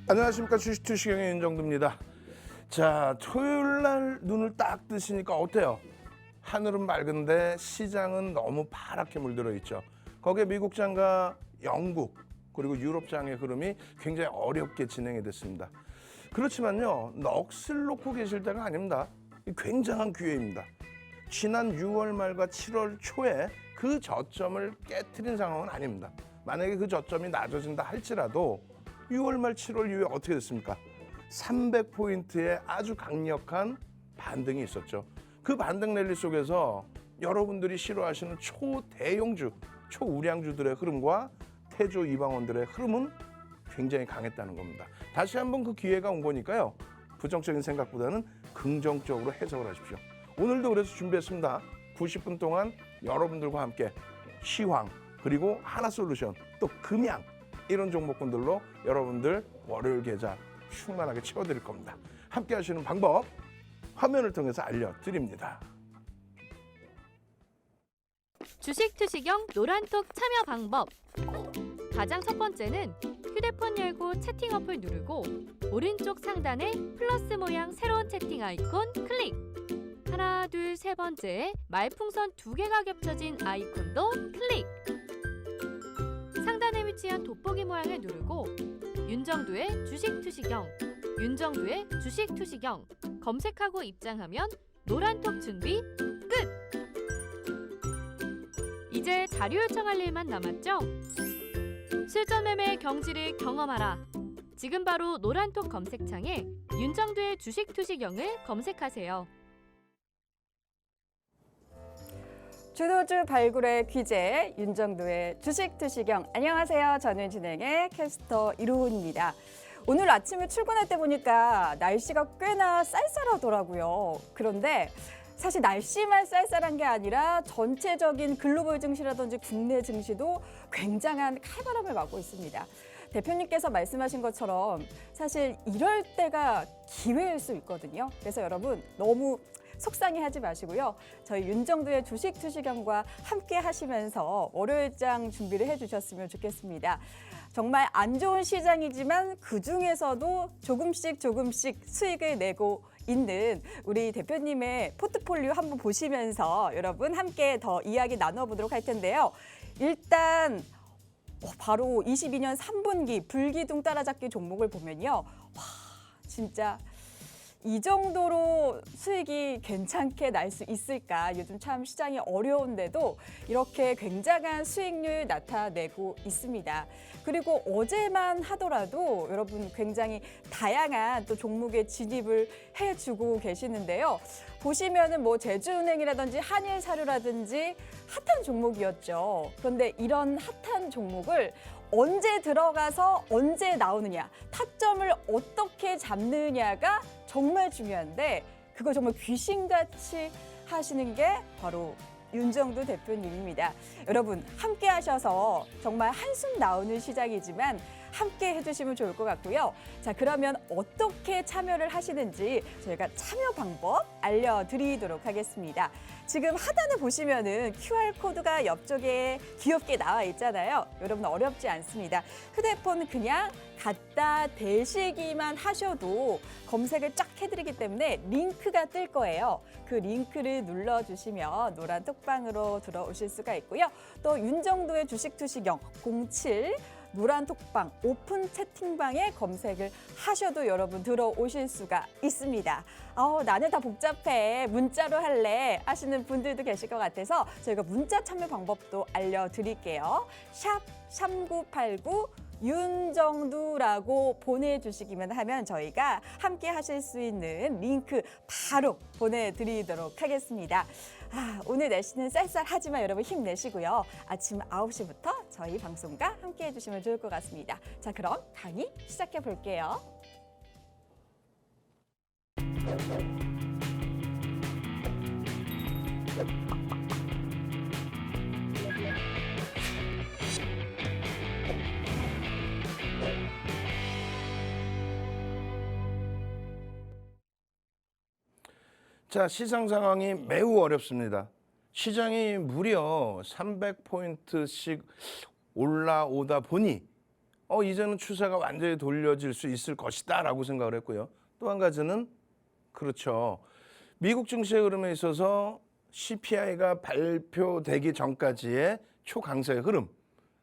안녕하십니까. 주식투시경의 윤정두입니다. 자, 토요일 날 눈을 딱 뜨시니까 어때요? 하늘은 맑은데 시장은 너무 파랗게 물들어 있죠. 거기에 미국장과 영국 그리고 유럽장의 흐름이 굉장히 어렵게 진행이 됐습니다. 그렇지만요, 넋을 놓고 계실 때가 아닙니다. 굉장한 기회입니다. 지난 6월 말과 7월 초에 그 저점을 깨트린 상황은 아닙니다. 만약에 그 저점이 낮아진다 할지라도 6월 말 7월 이후에 어떻게 됐습니까? 300포인트의 아주 강력한 반등이 있었죠. 그 반등 랠리 속에서 여러분들이 싫어하시는 초대형주, 초우량주들의 흐름과 태조 이방원들의 흐름은 굉장히 강했다는 겁니다. 다시 한번 그 기회가 온 거니까요. 부정적인 생각보다는 긍정적으로 해석을 하십시오. 오늘도 그래서 준비했습니다. 90분 동안 여러분들과 함께 시황, 그리고 하나솔루션, 또 금양 이런 종목군들로 여러분들 월요일 계좌 충만하게 채워드릴 겁니다. 함께 하시는 방법 화면을 통해서 알려드립니다. 주식 투시경 노란톡 참여 방법. 가장 첫 번째는 휴대폰 열고 채팅 어플 누르고 오른쪽 상단에 플러스 모양 새로운 채팅 아이콘 클릭. 하나, 둘, 세 번째 말풍선 2개가 겹쳐진 아이콘도 클릭. 상단에 위치한 돋보기 모양을 누르고 윤정두의 주식 투시경, 윤정두의 주식 투시경 검색하고 입장하면 노란톡 준비 끝! 이제 자료 요청할 일만 남았죠? 실전 매매 경지를 경험하라. 지금 바로 노란톡 검색창에 윤정두의 주식 투시경을 검색하세요. 주도주 발굴의 귀재 윤정두의 주식 투시경. 안녕하세요. 저는 진행의 캐스터 이루훈입니다. 오늘 아침에 출근할 때 보니까 날씨가 꽤나 쌀쌀하더라고요. 그런데 사실 날씨만 쌀쌀한 게 아니라 전체적인 글로벌 증시라든지 국내 증시도 굉장한 칼바람을 맞고 있습니다. 대표님께서 말씀하신 것처럼 사실 이럴 때가 기회일 수 있거든요. 그래서 여러분 너무 속상해하지 마시고요. 저희 윤정두의 주식 투시경과 함께 하시면서 월요일장 준비를 해주셨으면 좋겠습니다. 정말 안 좋은 시장이지만 그중에서도 조금씩 수익을 내고 있는 우리 대표님의 포트폴리오 한번 보시면서 여러분 함께 더 이야기 나눠보도록 할 텐데요. 일단 바로 22년 3분기 불기둥 따라잡기 종목을 보면요. 와, 진짜 이 정도로 수익이 괜찮게 날 수 있을까? 요즘 참 시장이 어려운데도 이렇게 굉장한 수익률 나타내고 있습니다. 그리고 어제만 하더라도 여러분 굉장히 다양한 또 종목에 진입을 해주고 계시는데요. 보시면은 뭐 제주은행이라든지 한일사료라든지 핫한 종목이었죠. 그런데 이런 핫한 종목을 언제 들어가서 언제 나오느냐, 타점을 어떻게 잡느냐가 정말 중요한데 그걸 정말 귀신같이 하시는 게 바로 윤정두 대표님입니다. 여러분 함께 하셔서 정말 한숨 나오는 시장이지만 함께 해주시면 좋을 것 같고요. 자, 그러면 어떻게 참여를 하시는지 저희가 참여 방법 알려드리도록 하겠습니다. 지금 하단에 보시면은 QR코드가 옆쪽에 귀엽게 나와 있잖아요. 여러분 어렵지 않습니다. 휴대폰 그냥 갖다 대시기만 하셔도 검색을 쫙 해드리기 때문에 링크가 뜰 거예요. 그 링크를 눌러주시면 노란 톡방으로 들어오실 수가 있고요. 또 윤정두의 주식 투시경 07 노란 톡방 오픈 채팅방에 검색을 하셔도 여러분 들어오실 수가 있습니다. 나는 다 복잡해, 문자로 할래 하시는 분들도 계실 것 같아서 저희가 문자 참여 방법도 알려드릴게요. 샵 3989 윤정두라고 보내주시기만 하면 저희가 함께 하실 수 있는 링크 바로 보내드리도록 하겠습니다. 오늘 날씨는 쌀쌀하지만 여러분 힘내시고요. 아침 9시부터 저희 방송과 함께 해주시면 좋을 것 같습니다. 자, 그럼 강의 시작해 볼게요. 자, 시장 상황이 매우 어렵습니다. 시장이 무려 300포인트씩 올라오다 보니 이제는 추세가 완전히 돌려질 수 있을 것이다라고 생각을 했고요. 또 한 가지는 그렇죠. 미국 증시의 흐름에 있어서 CPI가 발표되기 전까지의 초강세의 흐름.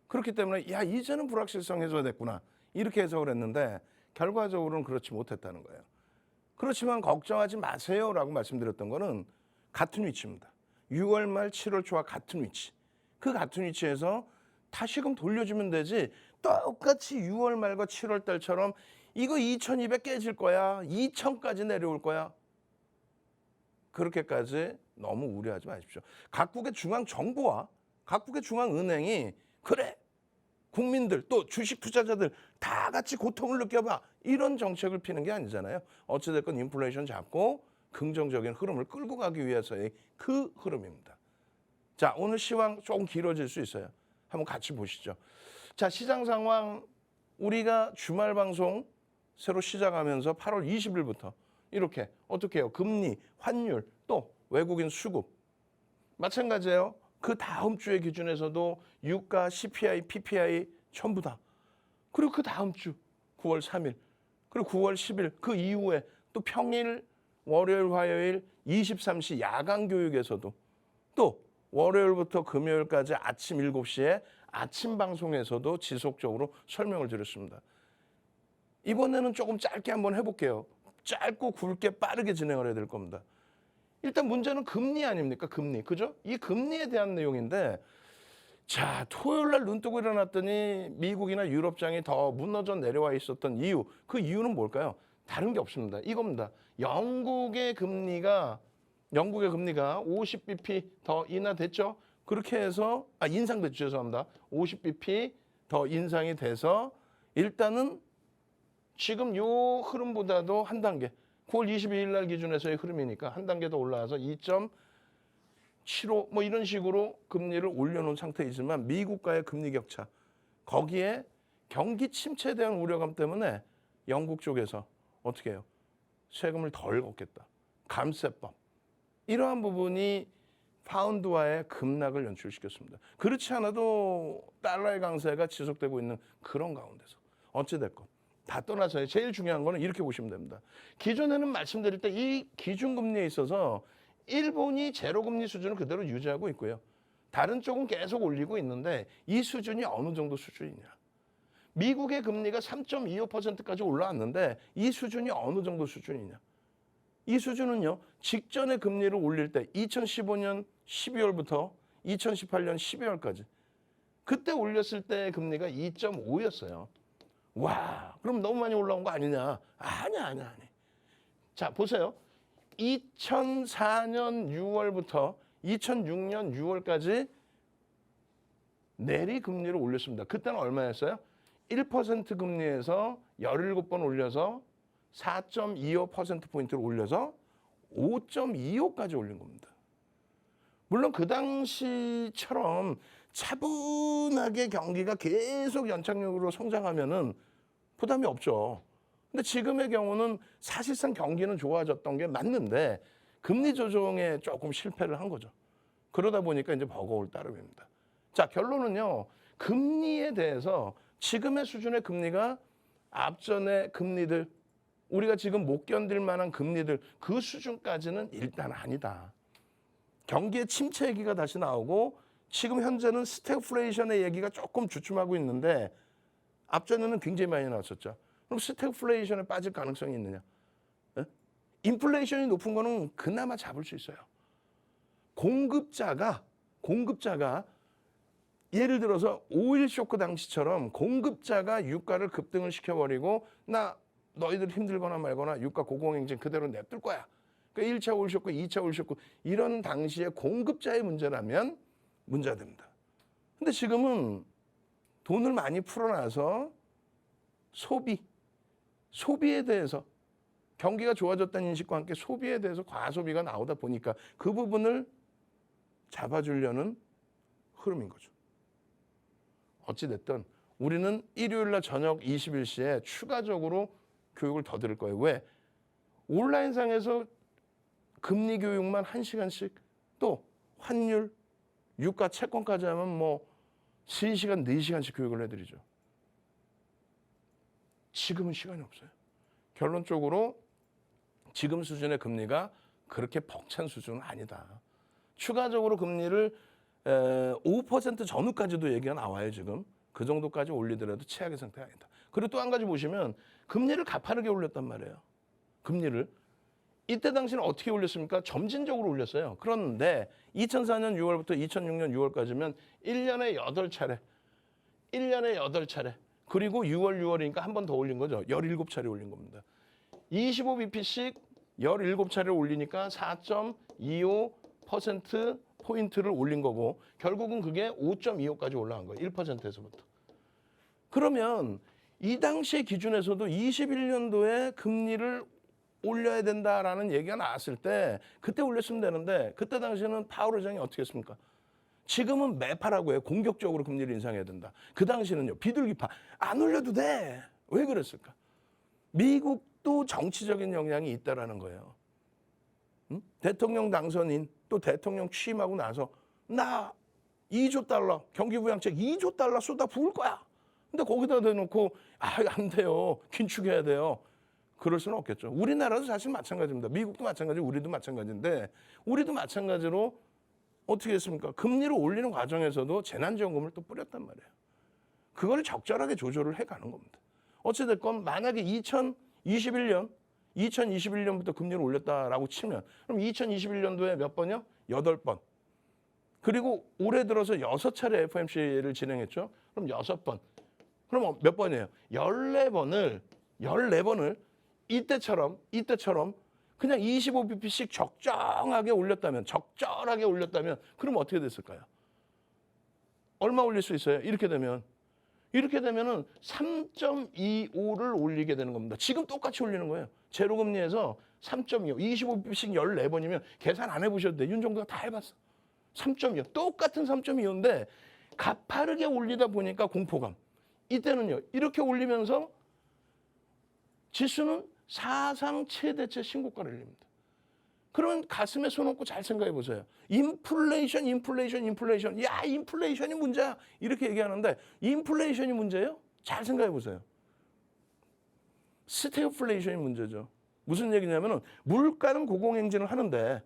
그렇기 때문에 야 이제는 불확실성 해소됐구나 이렇게 해석을 했는데 결과적으로는 그렇지 못했다는 거예요. 그렇지만 걱정하지 마세요라고 말씀드렸던 거는 같은 위치입니다. 6월 말 7월 초와 같은 위치. 그 같은 위치에서 다시금 돌려주면 되지 똑같이 6월 말과 7월 달처럼 이거 2200 깨질 거야. 2000까지 내려올 거야. 그렇게까지 너무 우려하지 마십시오. 각국의 중앙정부와 각국의 중앙은행이 그래 국민들 또 주식 투자자들 다 같이 고통을 느껴봐 이런 정책을 피는 게 아니잖아요. 어찌됐건 인플레이션 잡고 긍정적인 흐름을 끌고 가기 위해서의 그 흐름입니다. 자, 오늘 시황 조금 길어질 수 있어요. 한번 같이 보시죠. 자, 시장 상황 우리가 주말 방송 새로 시작하면서 8월 20일부터 이렇게 어떻게 해요? 금리, 환율, 또 외국인 수급 마찬가지예요. 그 다음 주의 기준에서도 유가, CPI, PPI 전부 다. 그리고 그 다음 주 9월 3일 그리고 9월 10일 그 이후에 또 평일, 월요일, 화요일 23시 야간 교육에서도 또 월요일부터 금요일까지 아침 7시에 아침 방송에서도 지속적으로 설명을 드렸습니다. 이번에는 조금 짧게 한번 해볼게요. 짧고 굵게 빠르게 진행을 해야 될 겁니다. 일단 문제는 금리 아닙니까? 금리. 그죠? 이 금리에 대한 내용인데 자, 토요일 날 눈 뜨고 일어났더니 미국이나 유럽장이 더 무너져 내려와 있었던 이유. 그 이유는 뭘까요? 다른 게 없습니다. 이겁니다. 영국의 금리가 50bp 더 인하됐죠? 그렇게 해서 인상됐죠. 죄송합니다. 50bp 더 인상이 돼서 일단은 지금 요 흐름보다도 한 단계 9월 22일 날 기준에서의 흐름이니까 한 단계 더 올라와서 2.75 뭐 이런 식으로 금리를 올려놓은 상태이지만 미국과의 금리 격차 거기에 경기 침체에 대한 우려감 때문에 영국 쪽에서 어떻게 해요? 세금을 덜 걷겠다. 감세법. 이러한 부분이 파운드와의 급락을 연출시켰습니다. 그렇지 않아도 달러의 강세가 지속되고 있는 그런 가운데서 어찌됐건 다 떠나서 제일 중요한 거는 이렇게 보시면 됩니다. 기존에는 말씀드릴 때 이 기준금리에 있어서 일본이 제로금리 수준을 그대로 유지하고 있고요. 다른 쪽은 계속 올리고 있는데 이 수준이 어느 정도 수준이냐. 미국의 금리가 3.25%까지 올라왔는데 이 수준이 어느 정도 수준이냐. 이 수준은요. 직전에 금리를 올릴 때 2015년 12월부터 2018년 12월까지 그때 올렸을 때 금리가 2.5였어요. 와, 그럼 너무 많이 올라온 거 아니냐? 아니야. 자, 보세요. 2004년 6월부터 2006년 6월까지 내리 금리를 올렸습니다. 그때는 얼마였어요? 1% 금리에서 17번 올려서 4.25%포인트를 올려서 5.25까지 올린 겁니다. 물론 그 당시처럼 차분하게 경기가 계속 연착륙으로 성장하면은 부담이 없죠. 근데 지금의 경우는 사실상 경기는 좋아졌던 게 맞는데 금리 조정에 조금 실패를 한 거죠. 그러다 보니까 이제 버거울 따름입니다. 자, 결론은요. 금리에 대해서 지금의 수준의 금리가 앞전의 금리들 우리가 지금 못 견딜 만한 금리들 그 수준까지는 일단 아니다. 경기의 침체 얘기가 다시 나오고 지금 현재는 스태그플레이션의 얘기가 조금 주춤하고 있는데 앞전에는 굉장히 많이 나왔었죠. 그럼 스태그플레이션에 빠질 가능성이 있느냐? 에? 인플레이션이 높은 거는 그나마 잡을 수 있어요. 공급자가 예를 들어서 오일 쇼크 당시처럼 공급자가 유가를 급등을 시켜버리고 나 너희들 힘들거나 말거나 유가 고공행진 그대로 냅둘 거야. 그러니까 1차 오일 쇼크, 2차 오일 쇼크 이런 당시에 공급자의 문제라면 문제가 됩니다. 근데 지금은 돈을 많이 풀어놔서 소비에 대해서 경기가 좋아졌다는 인식과 함께 소비에 대해서 과소비가 나오다 보니까 그 부분을 잡아주려는 흐름인 거죠. 어찌됐든 우리는 일요일 날 저녁 21시에 추가적으로 교육을 더 들을 거예요. 왜? 온라인상에서 금리 교육만 1시간씩 또 환율, 유가 채권까지 하면 뭐 3시간, 4시간씩 교육을 해드리죠. 지금은 시간이 없어요. 결론적으로 지금 수준의 금리가 그렇게 벅찬 수준은 아니다. 추가적으로 금리를 5% 전후까지도 얘기가 나와요. 지금 그 정도까지 올리더라도 최악의 상태가 아니다. 그리고 또 한 가지 보시면 금리를 가파르게 올렸단 말이에요. 금리를. 이때 당시는 어떻게 올렸습니까? 점진적으로 올렸어요. 그런데 2004년 6월부터 2006년 6월까지면 1년에 8차례. 1년에 8차례. 그리고 6월이니까 한 번 더 올린 거죠. 17차례 올린 겁니다. 25bp씩 17차례 올리니까 4.25% 포인트를 올린 거고 결국은 그게 5.25까지 올라간 거예요. 1%에서부터. 그러면 이 당시의 기준에서도 21년도에 금리를 올려야 된다라는 얘기가 나왔을 때 그때 올렸으면 되는데 그때 당시에는 파월 의장이 어떻게 했습니까? 지금은 매파라고 해요. 공격적으로 금리를 인상해야 된다. 그 당시에는요. 비둘기파. 안 올려도 돼. 왜 그랬을까? 미국도 정치적인 영향이 있다라는 거예요. 응? 대통령 당선인 또 대통령 취임하고 나서 나 2조 달러 경기부양책 2조 달러 쏟아 부을 거야. 근데 거기다 대놓고 안 돼요. 긴축해야 돼요. 그럴 수는 없겠죠. 우리나라도 사실 마찬가지입니다. 미국도 마찬가지고 우리도 마찬가지인데 우리도 마찬가지로 어떻게 했습니까? 금리를 올리는 과정에서도 재난지원금을 또 뿌렸단 말이에요. 그걸 적절하게 조절을 해가는 겁니다. 어찌됐건 만약에 2021년부터 금리를 올렸다라고 치면 그럼 2021년도에 몇 번이요? 8번. 그리고 올해 들어서 6차례 FOMC를 진행했죠. 그럼 6번. 그럼 몇 번이에요? 14번을 이때처럼 그냥 25bp씩 적정하게 올렸다면 그럼 어떻게 됐을까요? 얼마 올릴 수 있어요? 이렇게 되면은 3.25를 올리게 되는 겁니다. 지금 똑같이 올리는 거예요. 제로금리에서 3.25, 25bp씩 14번이면 계산 안 해보셔도 돼. 윤정부가 다 해봤어. 3.25, 똑같은 3.25인데 가파르게 올리다 보니까 공포감. 이때는요. 이렇게 올리면서 지수는 사상 최대치 신고가를 올립니다. 그러면 가슴에 손 얹고 잘 생각해 보세요. 인플레이션. 야, 인플레이션이 문제야. 이렇게 얘기하는데 인플레이션이 문제예요? 잘 생각해 보세요. 스태그플레이션이 문제죠. 무슨 얘기냐면은 물가는 고공행진을 하는데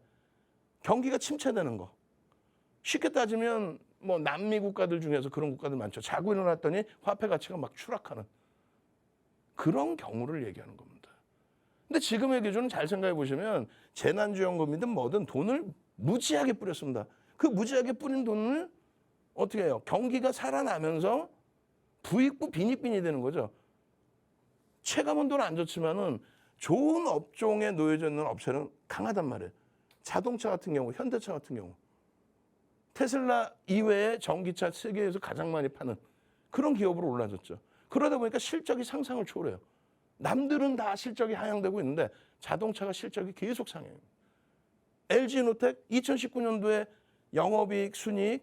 경기가 침체되는 거. 쉽게 따지면 뭐 남미 국가들 중에서 그런 국가들 많죠. 자고 일어났더니 화폐 가치가 막 추락하는 그런 경우를 얘기하는 겁니다. 근데 지금의 기준은 잘 생각해 보시면 재난지원금이든 뭐든 돈을 무지하게 뿌렸습니다. 그 무지하게 뿌린 돈을 어떻게 해요? 경기가 살아나면서 부익부 빈익빈이 되는 거죠. 체감은 돈 안 좋지만은 좋은 업종에 놓여져 있는 업체는 강하단 말이에요. 자동차 같은 경우, 현대차 같은 경우. 테슬라 이외에 전기차 세계에서 가장 많이 파는 그런 기업으로 올라졌죠. 그러다 보니까 실적이 상상을 초월해요. 남들은 다 실적이 하향되고 있는데 자동차가 실적이 계속 상향해요. LG노텍 2019년도에 영업이익, 순이익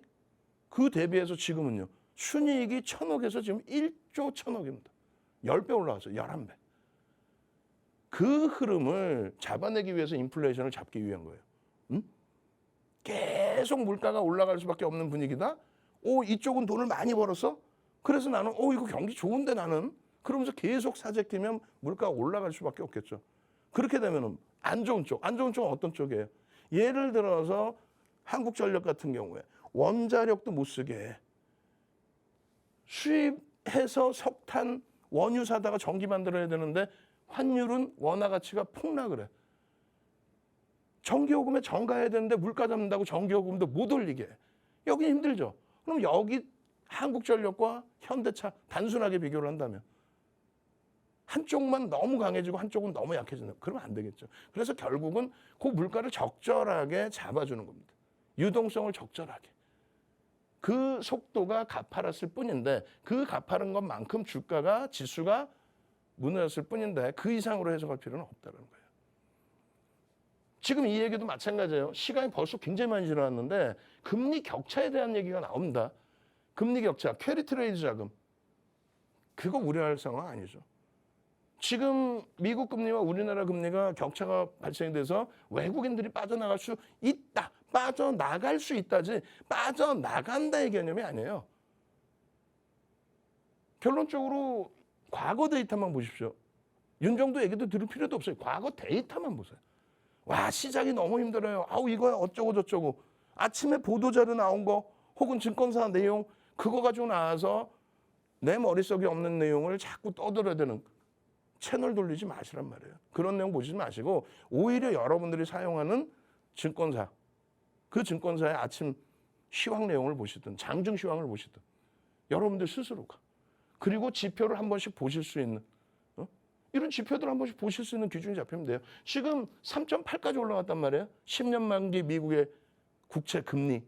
그 대비해서 지금은요. 순이익이 1,000억에서 지금 1조 1,000억입니다. 10배 올라왔어요. 11배. 그 흐름을 잡아내기 위해서 인플레이션을 잡기 위한 거예요. 응? 계속 물가가 올라갈 수밖에 없는 분위기다. 이쪽은 돈을 많이 벌었어? 그래서 나는 이거 경기 좋은데 나는 그러면서 계속 사재 끼면 물가가 올라갈 수밖에 없겠죠. 그렇게 되면은 안 좋은 쪽은 어떤 쪽이에요? 예를 들어서 한국전력 같은 경우에 원자력도 못 쓰게 해. 수입해서 석탄 원유 사다가 전기 만들어야 되는데 환율은 원화 가치가 폭락을 해. 전기요금에 정가해야 되는데 물가 잡는다고 전기요금도 못 올리게 해. 여기 힘들죠. 그럼 여기 한국전력과 현대차 단순하게 비교를 한다면 한쪽만 너무 강해지고 한쪽은 너무 약해진다. 그러면 안 되겠죠. 그래서 결국은 그 물가를 적절하게 잡아주는 겁니다. 유동성을 적절하게. 그 속도가 가파랐을 뿐인데 그 가파른 것만큼 주가가 지수가 무너졌을 뿐인데 그 이상으로 해석할 필요는 없다는 거예요. 지금 이 얘기도 마찬가지예요. 시간이 벌써 굉장히 많이 지나왔는데 금리 격차에 대한 얘기가 나옵니다. 금리 격차, 캐리 트레이드 자금. 그거 우려할 상황 아니죠. 지금 미국 금리와 우리나라 금리가 격차가 발생돼서 외국인들이 빠져나갈 수 있다. 빠져나갈 수 있다지 빠져나간다의 개념이 아니에요. 결론적으로 과거 데이터만 보십시오. 윤정도 얘기도 들을 필요도 없어요. 과거 데이터만 보세요. 와, 시장이 너무 힘들어요. 아우, 이거 어쩌고 저쩌고. 아침에 보도자료 나온 거 혹은 증권사 내용 그거 가지고 나와서 내 머릿속에 없는 내용을 자꾸 떠들어야 되는 채널 돌리지 마시란 말이에요. 그런 내용 보시지 마시고 오히려 여러분들이 사용하는 증권사, 그 증권사의 아침 시황 내용을 보시든 장중 시황을 보시든 여러분들 스스로가 그리고 지표를 한 번씩 보실 수 있는 이런 지표들 한 번씩 보실 수 있는 기준이 잡히면 돼요. 지금 3.8까지 올라갔단 말이에요. 10년 만기 미국의 국채 금리.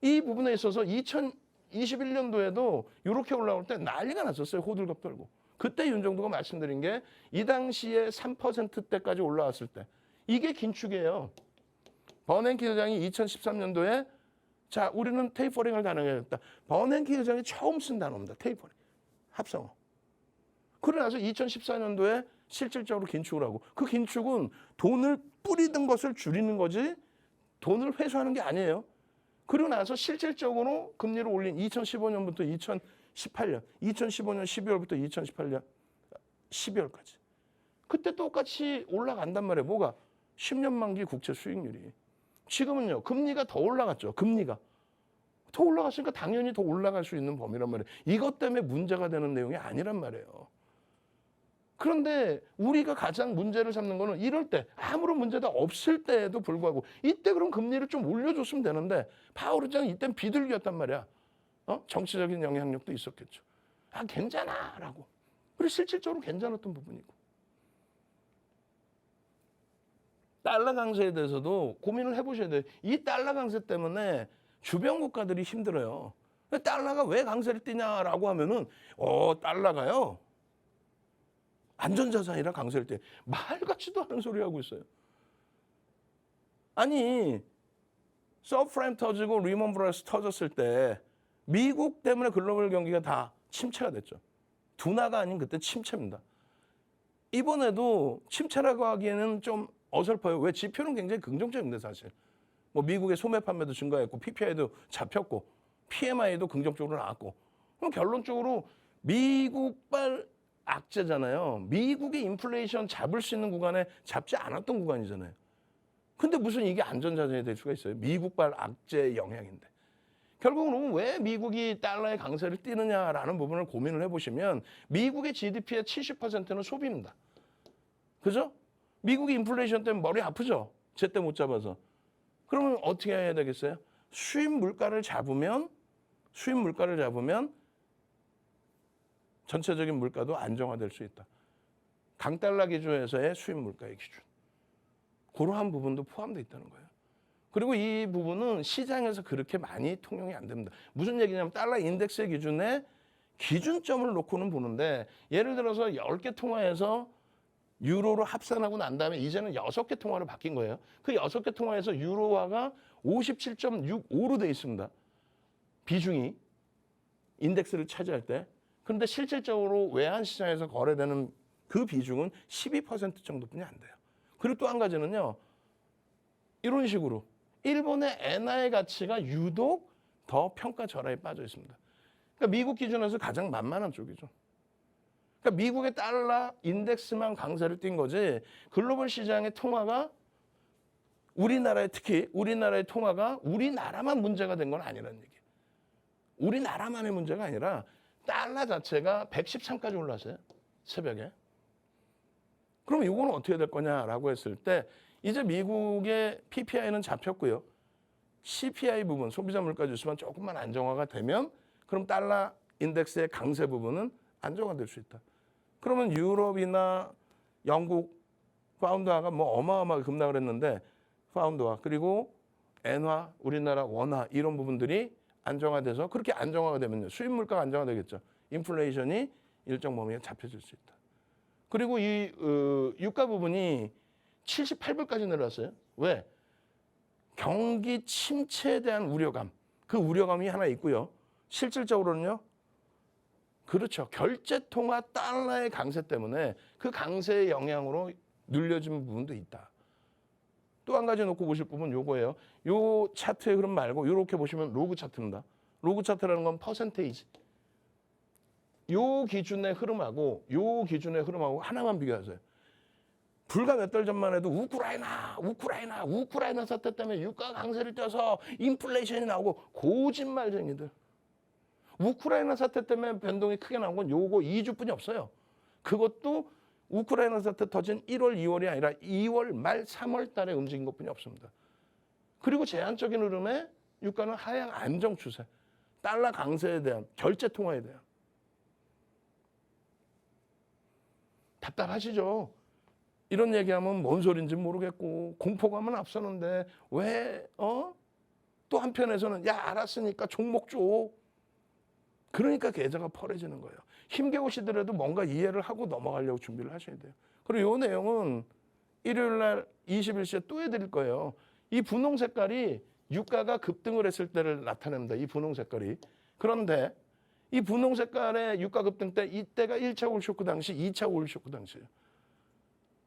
이 부분에 있어서 2021년도에도 이렇게 올라올 때 난리가 났었어요. 호들갑 떨고. 그때 윤정도가 말씀드린 게 이 당시에 3%대까지 올라왔을 때 이게 긴축이에요. 버냉키 의장이 2013년도에 자, 우리는 테이퍼링을 가능하겠다. 버냉키 의장이 처음 쓴 단어입니다. 테이퍼링. 합성어. 그러고 나서 2014년도에 실질적으로 긴축을 하고 그 긴축은 돈을 뿌리던 것을 줄이는 거지 돈을 회수하는 게 아니에요. 그러고 나서 실질적으로 금리를 올린 2015년부터 2018년, 2015년 12월부터 2018년 12월까지. 그때 똑같이 올라간단 말이에요. 뭐가? 10년 만기 국채 수익률이. 지금은요. 금리가 더 올라갔죠. 금리가. 더 올라갔으니까 당연히 더 올라갈 수 있는 범위란 말이에요. 이것 때문에 문제가 되는 내용이 아니란 말이에요. 그런데 우리가 가장 문제를 삼는 거는 이럴 때 아무런 문제도 없을 때에도 불구하고 이때 그럼 금리를 좀 올려줬으면 되는데 파월 의장은 이땐 비둘기였단 말이야. 정치적인 영향력도 있었겠죠. 아, 괜찮아 라고. 그리고 실질적으로 괜찮았던 부분이고. 달러 강세에 대해서도 고민을 해보셔야 돼요. 이 달러 강세 때문에 주변 국가들이 힘들어요. 달러가 왜 강세를 띠냐라고 하면은 달러가요. 안전자산이라 강세를 띠. 말 같지도 않은 소리 하고 있어요. 아니 서프라임 터지고 리먼 브라더스 터졌을 때 미국 때문에 글로벌 경기가 다 침체가 됐죠. 둔화가 아닌 그때 침체입니다. 이번에도 침체라고 하기에는 좀 어설퍼요. 왜? 지표는 굉장히 긍정적인데 사실. 뭐 미국의 소매 판매도 증가했고 PPI도 잡혔고 PMI도 긍정적으로 나왔고 그럼 결론적으로 미국발 악재잖아요. 미국의 인플레이션 잡을 수 있는 구간에 잡지 않았던 구간이잖아요. 근데 무슨 이게 안전자산이 될 수가 있어요? 미국발 악재의 영향인데. 결국은 왜 미국이 달러의 강세를 띠느냐라는 부분을 고민을 해보시면 미국의 GDP의 70%는 소비입니다. 그죠? 미국이 인플레이션 때문에 머리 아프죠? 제때 못 잡아서. 그러면 어떻게 해야 되겠어요? 수입 물가를 잡으면 전체적인 물가도 안정화될 수 있다. 강달러 기준에서의 수입 물가의 기준. 그러한 부분도 포함되어 있다는 거예요. 그리고 이 부분은 시장에서 그렇게 많이 통용이 안 됩니다. 무슨 얘기냐면 달러 인덱스의 기준에 기준점을 놓고는 보는데 예를 들어서 10개 통화에서 유로로 합산하고 난 다음에 이제는 6개 통화로 바뀐 거예요. 그 6개 통화에서 유로화가 57.65로 돼 있습니다. 비중이 인덱스를 차지할 때. 그런데 실질적으로 외환 시장에서 거래되는 그 비중은 12% 정도뿐이 안 돼요. 그리고 또 한 가지는요. 이런 식으로 일본의 엔화의 가치가 유독 더 평가 절하에 빠져 있습니다. 그러니까 미국 기준에서 가장 만만한 쪽이죠. 그러니까 미국의 달러 인덱스만 강세를 띈 거지 글로벌 시장의 통화가 특히 우리나라의 통화가 우리나라만 문제가 된 건 아니라는 얘기예요. 우리나라만의 문제가 아니라 달러 자체가 113까지 올랐어요. 새벽에. 그럼 이거는 어떻게 될 거냐라고 했을 때 이제 미국의 PPI는 잡혔고요. CPI 부분, 소비자 물가 지수만 조금만 안정화가 되면 그럼 달러 인덱스의 강세 부분은 안정화될 수 있다. 그러면 유럽이나 영국 파운드화가 뭐 어마어마하게 급락을 했는데 파운드화 그리고 엔화, 우리나라 원화 이런 부분들이 안정화돼서 그렇게 안정화가 되면요. 수입 물가가 안정화되겠죠. 인플레이션이 일정 범위에 잡혀질 수 있다. 그리고 이 유가 부분이 78불까지 내려왔어요. 왜? 경기 침체에 대한 우려감. 그 우려감이 하나 있고요. 실질적으로는요. 그렇죠. 결제통화 달러의 강세 때문에 그 강세의 영향으로 눌려진 부분도 있다. 또 한 가지 놓고 보실 부분은 요거예요. 요 차트의 흐름 말고 이렇게 보시면 로그 차트입니다. 로그 차트라는 건 퍼센테이지. 요 기준의 흐름하고 요 기준의 흐름하고 하나만 비교하세요. 불과 몇 달 전만 해도 우크라이나 사태 때문에 유가 강세를 띄어서 인플레이션이 나오고 거짓말쟁이들. 우크라이나 사태 때문에 변동이 크게 나온 건 요거 2주뿐이 없어요. 그것도 우크라이나 사태 터진 1월, 2월이 아니라 2월 말 3월 달에 움직인 것뿐이 없습니다. 그리고 제한적인 흐름에 유가는 하향 안정 추세. 달러 강세에 대한 결제 통화에 대한. 답답하시죠? 이런 얘기하면 뭔 소린지 모르겠고 공포감은 앞서는데 왜 또 한편에서는 야 알았으니까 종목 줘. 그러니까 계좌가 펄해지는 거예요. 힘겨우시더라도 뭔가 이해를 하고 넘어가려고 준비를 하셔야 돼요. 그리고 이 내용은 일요일 날 21시에 또 해드릴 거예요. 이 분홍 색깔이 유가가 급등을 했을 때를 나타냅니다. 이 분홍 색깔이. 그런데 이 분홍 색깔의 유가 급등 때 이때가 1차 오일 쇼크 당시, 2차 오일 쇼크 당시예요.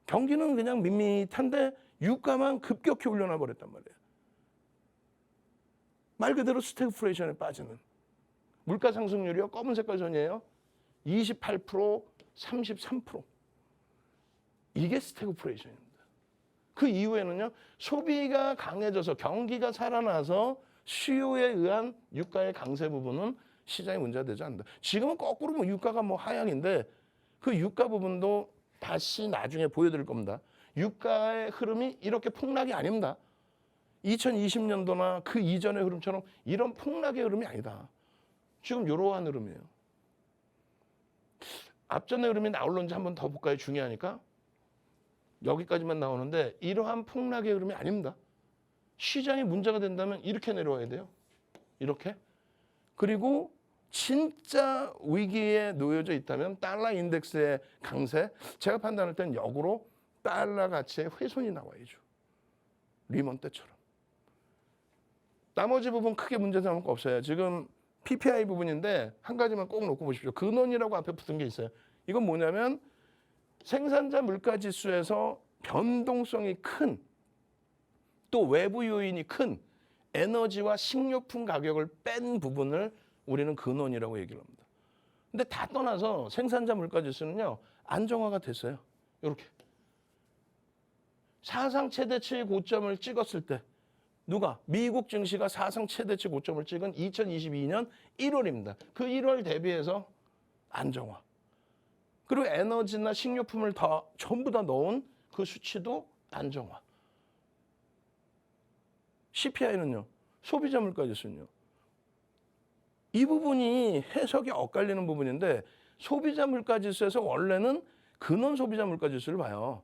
경기는 그냥 밋밋한데 유가만 급격히 올려놔 버렸단 말이에요. 말 그대로 스태그플레이션에 빠지는. 물가 상승률이요. 검은 색깔 선이에요. 28%, 33%. 이게 스태그플레이션입니다. 그 이후에는요. 소비가 강해져서 경기가 살아나서 수요에 의한 유가의 강세 부분은 시장에 문제가 되지 않는다. 지금은 거꾸로 뭐 유가가 뭐 하향인데 그 유가 부분도 다시 나중에 보여드릴 겁니다. 유가의 흐름이 이렇게 폭락이 아닙니다. 2020년도나 그 이전의 흐름처럼 이런 폭락의 흐름이 아니다. 지금 이러한 흐름이에요. 앞전의 흐름이 나올런지 한번 더 볼까요? 중요하니까. 여기까지만 나오는데 이러한 폭락의 흐름이 아닙니다. 시장이 문제가 된다면 이렇게 내려와야 돼요. 이렇게. 그리고 진짜 위기에 놓여져 있다면 달러 인덱스의 강세, 제가 판단할 때는 역으로 달러 가치의 훼손이 나와야죠. 리먼 때처럼. 나머지 부분 크게 문제 삼을 거 없어요. 지금 PPI 부분인데 한 가지만 꼭 놓고 보십시오. 근원이라고 앞에 붙은 게 있어요. 이건 뭐냐면 생산자 물가 지수에서 변동성이 큰, 또 외부 요인이 큰 에너지와 식료품 가격을 뺀 부분을 우리는 근원이라고 얘기를 합니다. 근데 다 떠나서 생산자 물가 지수는요, 안정화가 됐어요. 이렇게. 사상 최대치 고점을 찍었을 때, 누가? 미국 증시가 사상 최대치 고점을 찍은 2022년 1월입니다. 그 1월 대비해서 안정화. 그리고 에너지나 식료품을 전부 다 넣은 그 수치도 안정화. CPI는요, 소비자 물가 지수는요. 이 부분이 해석이 엇갈리는 부분인데 소비자 물가 지수에서 원래는 근원 소비자 물가 지수를 봐요.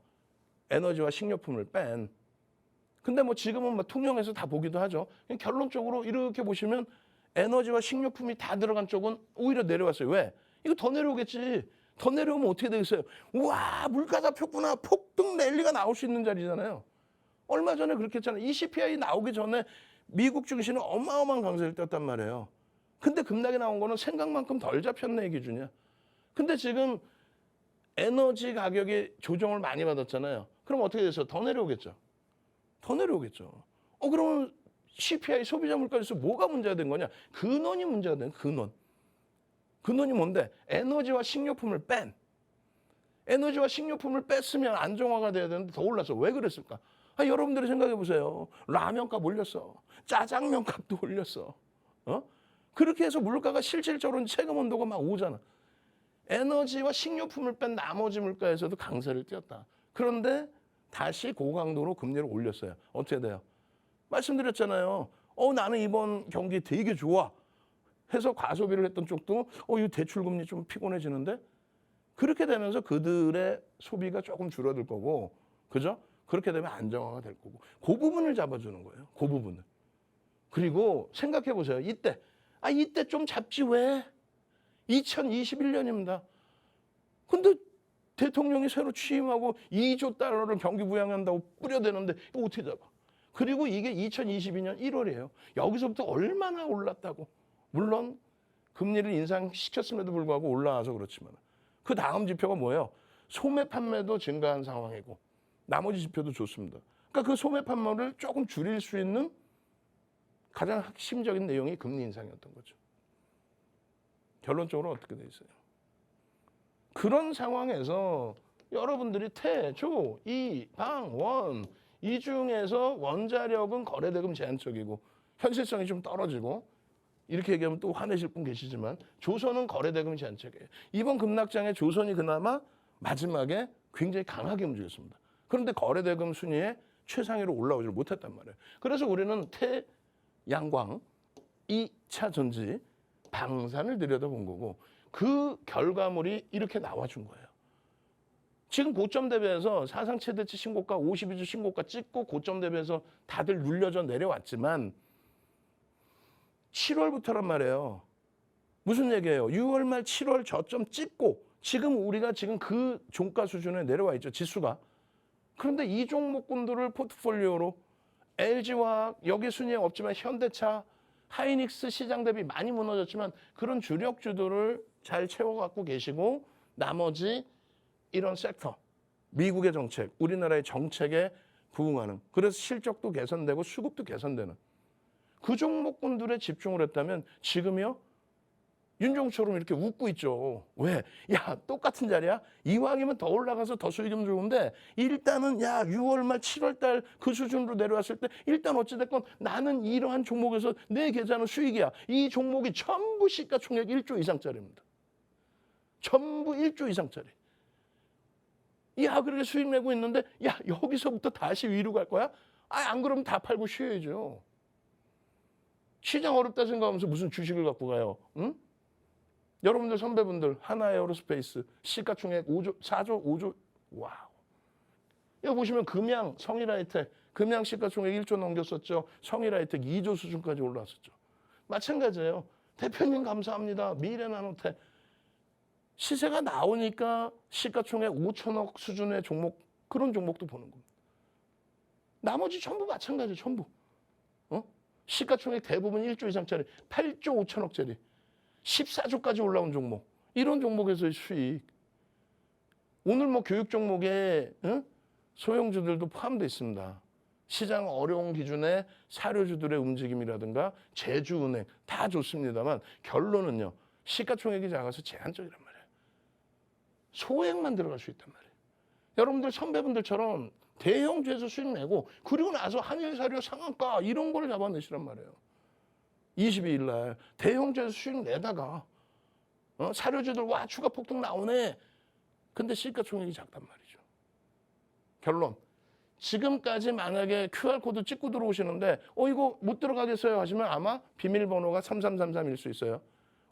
에너지와 식료품을 뺀. 근데 뭐 지금은 뭐 통영에서 다 보기도 하죠. 결론적으로 이렇게 보시면 에너지와 식료품이 다 들어간 쪽은 오히려 내려왔어요. 왜? 이거 더 내려오겠지. 더 내려오면 어떻게 되겠어요? 우와, 물가 잡혔구나. 폭등 랠리가 나올 수 있는 자리잖아요. 얼마 전에 그렇게 했잖아요. 이 CPI 나오기 전에 미국 증시는 어마어마한 강세를 떴단 말이에요. 근데 급락이 나온 거는 생각만큼 덜 잡혔네, 기준이야. 근데 지금 에너지 가격이 조정을 많이 받았잖아요. 그럼 어떻게 돼서 더 내려오겠죠? 더 내려오겠죠. 그러면 CPI 소비자 물가지수 뭐가 문제가 된 거냐? 근원이 문제가 된 근원. 근원이 뭔데? 에너지와 식료품을 뺀. 에너지와 식료품을 뺐으면 안정화가 돼야 되는데 더 올랐어. 왜 그랬을까? 여러분들이 생각해 보세요. 라면값 올렸어. 짜장면 값도 올렸어. 그렇게 해서 물가가 실질적으로 체감 온도가 막 오잖아. 에너지와 식료품을 뺀 나머지 물가에서도 강세를 띄었다. 그런데 다시 고강도로 금리를 올렸어요. 어떻게 돼요? 말씀드렸잖아요. 나는 이번 경기 되게 좋아. 해서 과소비를 했던 쪽도 이 대출금리 좀 피곤해지는데 그렇게 되면서 그들의 소비가 조금 줄어들 거고, 그죠? 그렇게 되면 안정화가 될 거고, 그 부분을 잡아주는 거예요. 그 부분을. 그리고 생각해 보세요. 이때 좀 잡지 왜? 2021년입니다. 근데 대통령이 새로 취임하고 2조 달러를 경기 부양한다고 뿌려대는데 이거 어떻게 잡아? 그리고 이게 2022년 1월이에요. 여기서부터 얼마나 올랐다고. 물론 금리를 인상시켰음에도 불구하고 올라와서 그렇지만 그 다음 지표가 뭐예요? 소매 판매도 증가한 상황이고 나머지 지표도 좋습니다. 그러니까 그 소매 판매를 조금 줄일 수 있는 가장 핵심적인 내용이 금리 인상이었던 거죠. 결론적으로 어떻게 돼 있어요? 그런 상황에서 여러분들이 태, 조, 이, 방, 원 이 중에서 원자력은 거래대금 제한적이고 현실성이 좀 떨어지고 이렇게 얘기하면 또 화내실 분 계시지만 조선은 거래대금 제한적이에요. 이번 급락장에 조선이 그나마 마지막에 굉장히 강하게 움직였습니다. 그런데 거래대금 순위에 최상위로 올라오질 못했단 말이에요. 그래서 우리는 태, 양광, 2차 전지, 방산을 들여다본 거고 그 결과물이 이렇게 나와준 거예요. 지금 고점 대비해서 사상 최대치 신고가 52주 신고가 찍고 고점 대비해서 다들 눌려져 내려왔지만 7월부터란 말이에요. 무슨 얘기예요? 6월 말 7월 저점 찍고 지금 우리가 지금 그 종가 수준에 내려와 있죠. 지수가. 그런데 이 종목군들을 포트폴리오로 LG화학 여기 순위에 없지만 현대차, 하이닉스 시장 대비 많이 무너졌지만 그런 주력주들을 잘 채워갖고 계시고 나머지 이런 섹터, 미국의 정책, 우리나라의 정책에 부응하는 그래서 실적도 개선되고 수급도 개선되는 그 종목군들에 집중을 했다면 지금이요? 윤종처럼 이렇게 웃고 있죠. 왜? 야, 똑같은 자리야? 이왕이면 더 올라가서 더 수익은 좋은데 일단은 야, 6월 말 7월 달 그 수준으로 내려왔을 때 일단 어찌됐건 나는 이러한 종목에서 내 계좌는 수익이야. 이 종목이 전부 시가총액 1조 이상짜리입니다. 전부 1조 이상짜리. 야, 그렇게 수익 내고 있는데 야, 여기서부터 다시 위로 갈 거야? 안 그러면 다 팔고 쉬어야죠. 시장 어렵다 생각하면서 무슨 주식을 갖고 가요? 응? 여러분들 선배분들 하나에어로스페이스 시가총액 5조, 4조, 5조. 와우. 여기 보시면 금양, 성일하이텍, 금양 시가총액 1조 넘겼었죠. 성일하이텍 2조 수준까지 올라왔었죠. 마찬가지예요. 대표님 감사합니다. 미래나노텍. 시세가 나오니까 시가총액 5천억 수준의 종목, 그런 종목도 보는 겁니다. 나머지 전부 마찬가지예요. 전부. 시가총액 대부분 1조 이상짜리, 8조 5천억짜리, 14조까지 올라온 종목. 이런 종목에서의 수익. 오늘 뭐 교육 종목에 소형주들도 포함되어 있습니다. 시장 어려운 기준에 사료주들의 움직임이라든가 제주은행 다 좋습니다만 결론은요. 시가총액이 작아서 제한적이란 말이에요. 소액만 들어갈 수 있단 말이에요. 여러분들 선배분들처럼 대형주에서 수익 내고 그리고 나서 한일사료 상한가 이런 걸 잡아내시란 말이에요. 22일 날 대형주에서 수익 내다가 사료주들 와 추가 폭등 나오네. 근데 시가총액이 작단 말이죠. 결론. 지금까지 만약에 QR코드 찍고 들어오시는데 이거 못 들어가겠어요 하시면 아마 비밀번호가 3333일 수 있어요.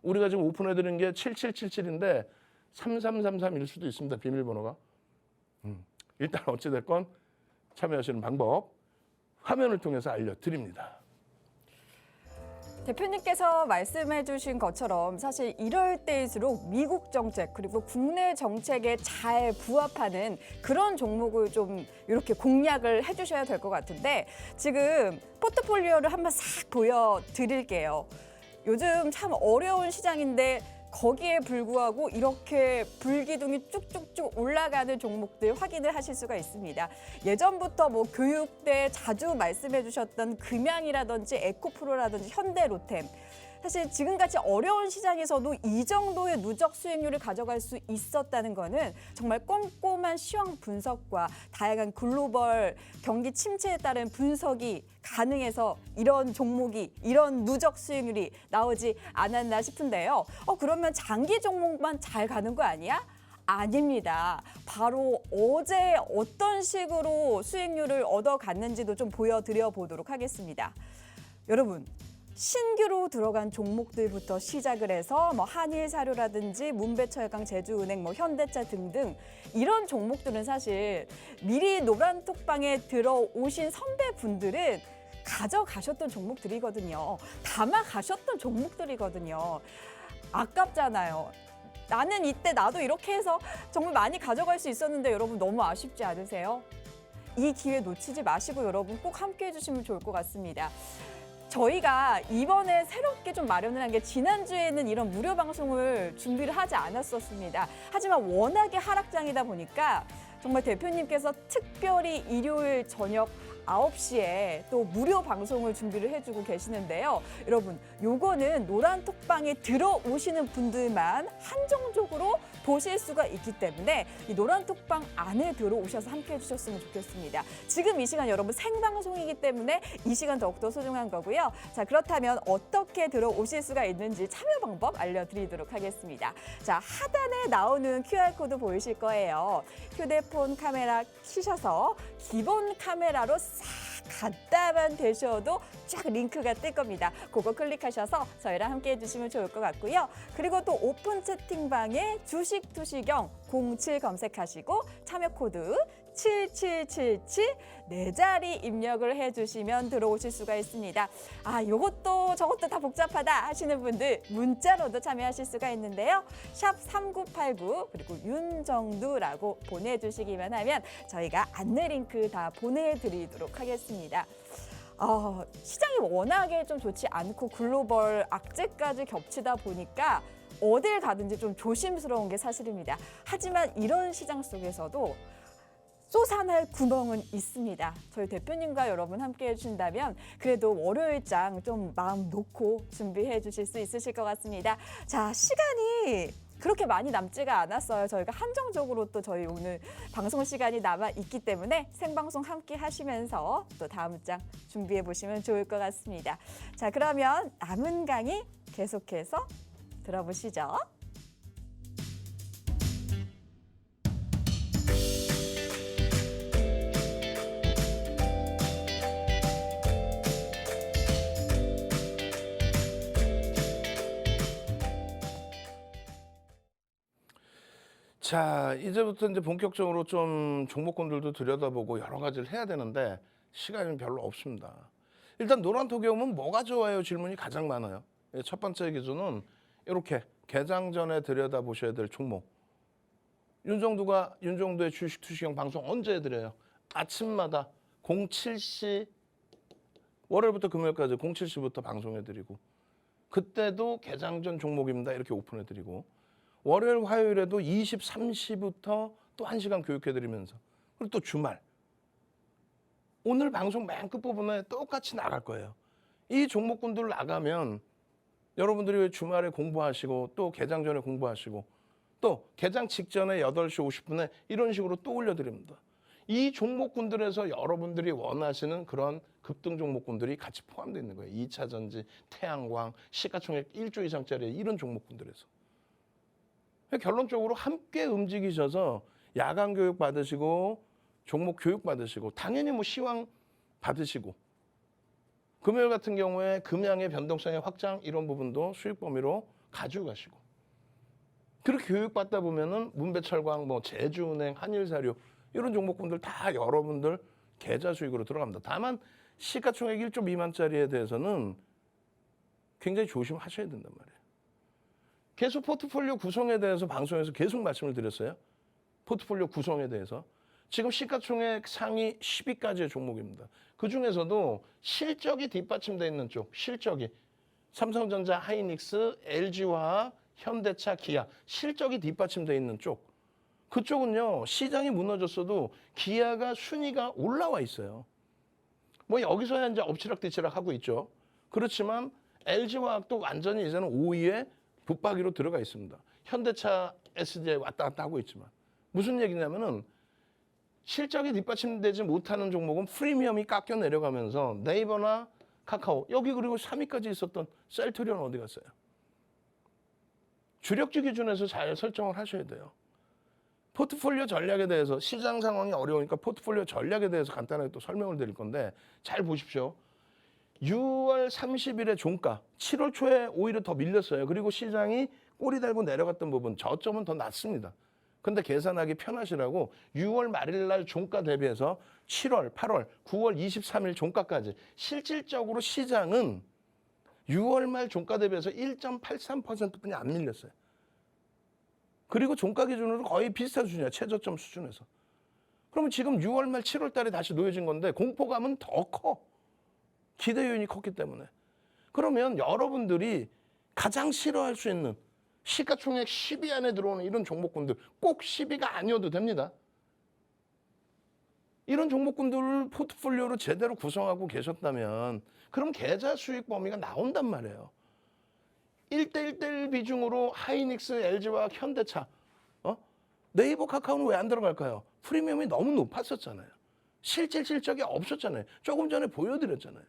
우리가 지금 오픈해드린 게 7777인데 3333일 수도 있습니다. 비밀번호가. 일단 어찌됐건 참여하시는 방법 화면을 통해서 알려드립니다. 대표님께서 말씀해 주신 것처럼 사실 이럴 때일수록 미국 정책 그리고 국내 정책에 잘 부합하는 그런 종목을 좀 이렇게 공략을 해 주셔야 될 것 같은데 지금 포트폴리오를 한번 싹 보여드릴게요. 요즘 참 어려운 시장인데 거기에 불구하고 이렇게 불기둥이 쭉쭉쭉 올라가는 종목들 확인을 하실 수가 있습니다. 예전부터 뭐 교육 때 자주 말씀해 주셨던 금양이라든지 에코프로라든지 현대로템. 사실 지금같이 어려운 시장에서도 이 정도의 누적 수익률을 가져갈 수 있었다는 거는 정말 꼼꼼한 시황 분석과 다양한 글로벌 경기 침체에 따른 분석이 가능해서 이런 종목이 이런 누적 수익률이 나오지 않았나 싶은데요. 그러면 장기 종목만 잘 가는 거 아니야? 아닙니다. 바로 어제 어떤 식으로 수익률을 얻어갔는지도 좀 보여드려 보도록 하겠습니다. 여러분. 신규로 들어간 종목들부터 시작을 해서 뭐 한일사료라든지 문배철강, 제주은행, 뭐 현대차 등등 이런 종목들은 사실 미리 노란톡방에 들어오신 선배분들은 가져가셨던 종목들이거든요. 담아가셨던 종목들이거든요. 아깝잖아요. 나는 이때 나도 이렇게 해서 정말 많이 가져갈 수 있었는데 여러분 너무 아쉽지 않으세요? 이 기회 놓치지 마시고 여러분 꼭 함께해 주시면 좋을 것 같습니다. 저희가 이번에 새롭게 좀 마련을 한 게 지난주에는 이런 무료 방송을 준비를 하지 않았었습니다. 하지만 워낙에 하락장이다 보니까 정말 대표님께서 특별히 일요일 저녁 9시에 또 무료 방송을 준비를 해주고 계시는데요. 여러분, 요거는 노란톡방에 들어오시는 분들만 한정적으로 보실 수가 있기 때문에 이 노란톡방 안에 들어오셔서 함께 해주셨으면 좋겠습니다. 지금 이 시간 여러분 생방송이기 때문에 이 시간 더욱더 소중한 거고요. 자, 그렇다면 어떻게 들어오실 수가 있는지 참여 방법 알려드리도록 하겠습니다. 자, 하단에 나오는 QR코드 보이실 거예요. 휴대폰 카메라 켜셔서 기본 카메라로 싹 갖다만 대셔도 쫙 링크가 뜰 겁니다. 그거 클릭하셔서 저희랑 함께 해주시면 좋을 것 같고요. 그리고 또 오픈 채팅방에 주식투시경 07 검색하시고 참여 코드 7777 4자리 입력을 해주시면 들어오실 수가 있습니다. 아, 요것도 저것도 다 복잡하다 하시는 분들 문자로도 참여하실 수가 있는데요. 샵 3989 그리고 윤정두라고 보내주시기만 하면 저희가 안내 링크 다 보내드리도록 하겠습니다. 시장이 워낙에 좀 좋지 않고 글로벌 악재까지 겹치다 보니까 어딜 가든지 좀 조심스러운 게 사실입니다. 하지만 이런 시장 속에서도 쏘산할 구멍은 있습니다. 저희 대표님과 여러분 함께 해주신다면 그래도 월요일장 좀 마음 놓고 준비해 주실 수 있으실 것 같습니다. 자, 시간이 그렇게 많이 남지가 않았어요. 저희가 한정적으로 또 저희 오늘 방송 시간이 남아 있기 때문에 생방송 함께 하시면서 또 다음 장 준비해 보시면 좋을 것 같습니다. 자, 그러면 남은 강의 계속해서 들어보시죠. 자, 이제부터 이제 본격적으로 좀 종목군들도 들여다보고 여러 가지를 해야 되는데 시간이 별로 없습니다. 일단 노란톡에 오면 뭐가 좋아요? 질문이 가장 많아요. 첫 번째 기준은 이렇게 개장 전에 들여다보셔야 될 종목. 윤정두의 주식 투시경 방송 언제 해드려요? 아침마다 07시 월요일부터 금요일까지 07시부터 방송해드리고 그때도 개장 전 종목입니다. 이렇게 오픈해드리고 월요일, 화요일에도 23시부터 또 1시간 교육해드리면서 그리고 또 주말 오늘 방송 맨 끝부분에 똑같이 나갈 거예요. 이 종목군들 나가면 여러분들이 주말에 공부하시고 또 개장 전에 공부하시고 또 개장 직전에 8시 50분에 이런 식으로 또 올려드립니다. 이 종목군들에서 여러분들이 원하시는 그런 급등 종목군들이 같이 포함되어 있는 거예요. 2차전지, 태양광, 시가총액 1조 이상짜리 이런 종목군들에서. 결론적으로 함께 움직이셔서 야간 교육 받으시고 종목 교육 받으시고 당연히 뭐 시황 받으시고 금요일 같은 경우에 금양의 변동성의 확장 이런 부분도 수익 범위로 가지고 가시고 그렇게 교육 받다 보면은 문배철광, 뭐 제주은행, 한일사료 이런 종목군들 다 여러분들 계좌 수익으로 들어갑니다. 다만 시가총액 1조 미만짜리에 대해서는 굉장히 조심하셔야 된단 말이에요. 계속 포트폴리오 구성에 대해서 방송에서 계속 말씀을 드렸어요. 포트폴리오 구성에 대해서. 지금 시가총액 상위 10위까지의 종목입니다. 그중에서도 실적이 뒷받침되어 있는 쪽, 실적이 삼성전자, 하이닉스, LG화학, 현대차, 기아 실적이 뒷받침되어 있는 쪽. 그쪽은요. 시장이 무너졌어도 기아가 순위가 올라와 있어요. 뭐 여기서야 이제 엎치락뒤치락 하고 있죠. 그렇지만 LG화학도 완전히 이제는 5위에 붙박이로 들어가 있습니다. 현대차, SDI 왔다 갔다 하고 있지만 무슨 얘기냐면은 실적이 뒷받침되지 못하는 종목은 프리미엄이 깎여 내려가면서 네이버나 카카오 여기 그리고 3위까지 있었던 셀트리온 어디 갔어요? 주력주 기준에서 잘 설정을 하셔야 돼요. 포트폴리오 전략에 대해서 시장 상황이 어려우니까 포트폴리오 전략에 대해서 간단하게 또 설명을 드릴 건데 잘 보십시오. 6월 30일에 종가, 7월 초에 오히려 더 밀렸어요. 그리고 시장이 꼬리 달고 내려갔던 부분, 저점은 더 낮습니다. 근데 계산하기 편하시라고 6월 말일 날 종가 대비해서 7월, 8월, 9월 23일 종가까지 실질적으로 시장은 6월 말 종가 대비해서 1.83%뿐이 안 밀렸어요. 그리고 종가 기준으로 거의 비슷한 수준이야. 최저점 수준에서. 그러면 지금 6월 말 7월 달에 다시 놓여진 건데 공포감은 더 커. 기대 요인이 컸기 때문에. 그러면 여러분들이 가장 싫어할 수 있는 시가총액 10위 안에 들어오는 이런 종목군들 꼭 10위가 아니어도 됩니다. 이런 종목군들을 포트폴리오로 제대로 구성하고 계셨다면 그럼 계좌 수익 범위가 나온단 말이에요. 1대1 비중으로 하이닉스, LG와 현대차, 네이버 카카오는 왜 안 들어갈까요? 프리미엄이 너무 높았었잖아요. 실적이 없었잖아요. 조금 전에 보여드렸잖아요.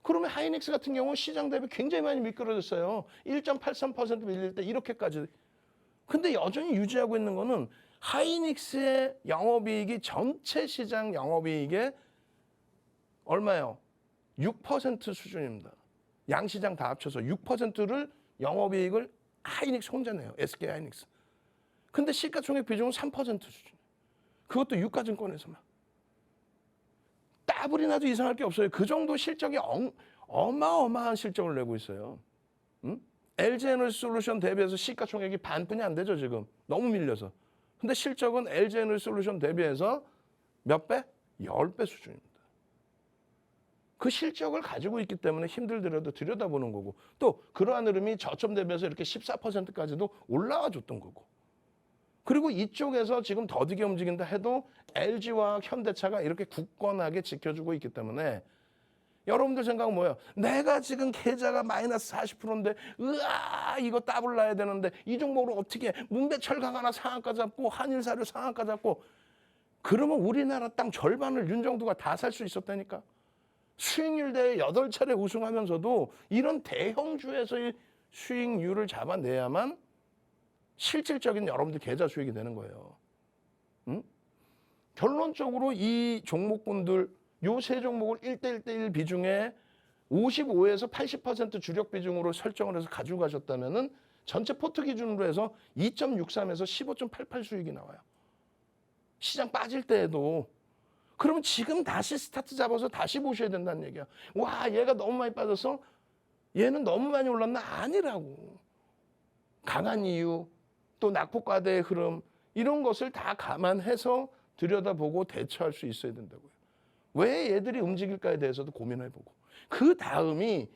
그러면 하이닉스 같은 경우 시장 대비 굉장히 많이 미끄러졌어요. 1.83% 밀릴 때 이렇게까지. 근데 여전히 유지하고 있는 거는 하이닉스의 영업이익이 전체 시장 영업이익의 얼마예요? 6% 수준입니다. 양시장 다 합쳐서 6%를 영업이익을 하이닉스 혼자 내요. SK 하이닉스. 근데 시가총액 비중은 3% 수준. 그것도 유가증권에서만. 따블이 나도 이상할 게 없어요. 그 정도 실적이 어마어마한 실적을 내고 있어요. 응? LG에너지솔루션 대비해서 시가총액이 반뿐이 안 되죠, 지금. 너무 밀려서. 근데 실적은 LG에너지솔루션 대비해서 몇 배? 10배 수준입니다. 그 실적을 가지고 있기 때문에 힘들더라도 들여다보는 거고, 또 그러한 흐름이 저점 대비해서 이렇게 14%까지도 올라와 줬던 거고, 그리고 이쪽에서 지금 더디게 움직인다 해도 LG와 현대차가 이렇게 굳건하게 지켜주고 있기 때문에 여러분들 생각은 뭐예요? 내가 지금 계좌가 마이너스 40%인데 으아 이거 따블 나야 되는데 이 종목으로 어떻게 해? 문배철강 하나 상한가 잡고 한일사료 상한가 잡고, 그러면 우리나라 땅 절반을 윤정두가 다 살 수 있었다니까. 수익률 대회 8차례 우승하면서도 이런 대형주에서의 수익률을 잡아내야만 실질적인 여러분들 계좌 수익이 되는 거예요. 응? 결론적으로 이 종목군들 요 세 종목을 1대1 비중에 55에서 80% 주력 비중으로 설정을 해서 가지고 가셨다면은 전체 포트 기준으로 해서 2.63에서 15.88 수익이 나와요. 시장 빠질 때에도. 그러면 지금 다시 스타트 잡아서 다시 보셔야 된다는 얘기야. 와, 얘가 너무 많이 빠져서 얘는 너무 많이 올랐나? 아니라고. 강한 이유, 또 낙폭과대의 흐름, 이런 것을 다 감안해서 들여다보고 대처할 수 있어야 된다고요. 왜 얘들이 움직일까에 대해서도 고민해보고. 그 다음이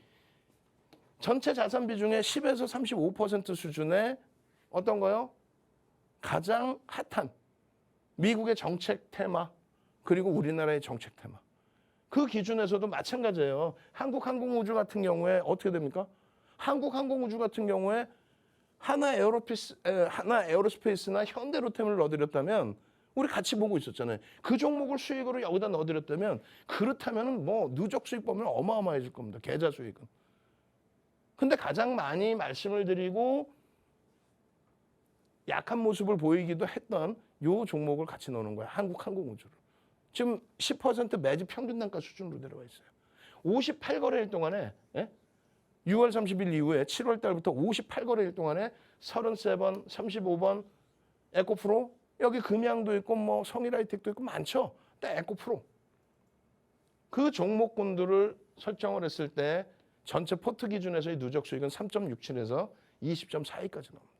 전체 자산 비중의 10에서 35% 수준의 어떤 거요? 가장 핫한 미국의 정책 테마, 그리고 우리나라의 정책 테마. 그 기준에서도 마찬가지예요. 한국항공우주 같은 경우에 어떻게 됩니까? 한국항공우주 같은 경우에 하나 에어로스페이스나 현대로템을 넣어드렸다면 우리 같이 보고 있었잖아요. 그 종목을 수익으로 여기다 넣어드렸다면 그렇다면 뭐 누적 수익 보면 어마어마해질 겁니다. 계좌 수익은. 근데 가장 많이 말씀을 드리고 약한 모습을 보이기도 했던 요 종목을 같이 넣는 거예요. 한국항공우주를. 지금 10% 매집 평균 단가 수준으로 내려와 있어요. 58거래일 동안에 6월 30일 이후에 7월 달부터 58거래일 동안에 33번, 35번 에코프로, 여기 금양도 있고 뭐 성일하이텍도 있고 많죠. 딱 에코프로. 그 종목군들을 설정을 했을 때 전체 포트 기준에서의 누적 수익은 3.67에서 20.42까지 나옵니다.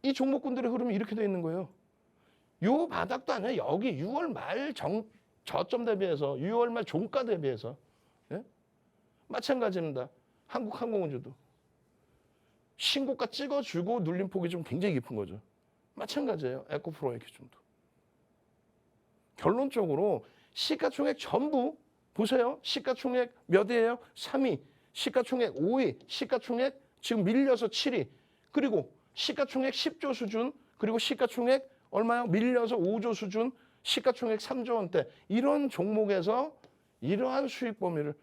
이 종목군들의 흐름이 이렇게 돼 있는 거예요. 요 바닥도 아니야. 여기 6월 말 저점 대비해서 6월 말 종가 대비해서 마찬가지입니다. 한국항공우주도 신고가 찍어주고 눌림폭이 좀 굉장히 깊은 거죠. 마찬가지예요. 에코프로의 기준도. 결론적으로 시가총액 전부 보세요. 시가총액 몇이에요? 3위, 시가총액 5위, 시가총액 지금 밀려서 7위, 그리고 시가총액 10조 수준, 그리고 시가총액 얼마요? 밀려서 5조 수준, 시가총액 3조 원대. 이런 종목에서 이러한 수익 범위를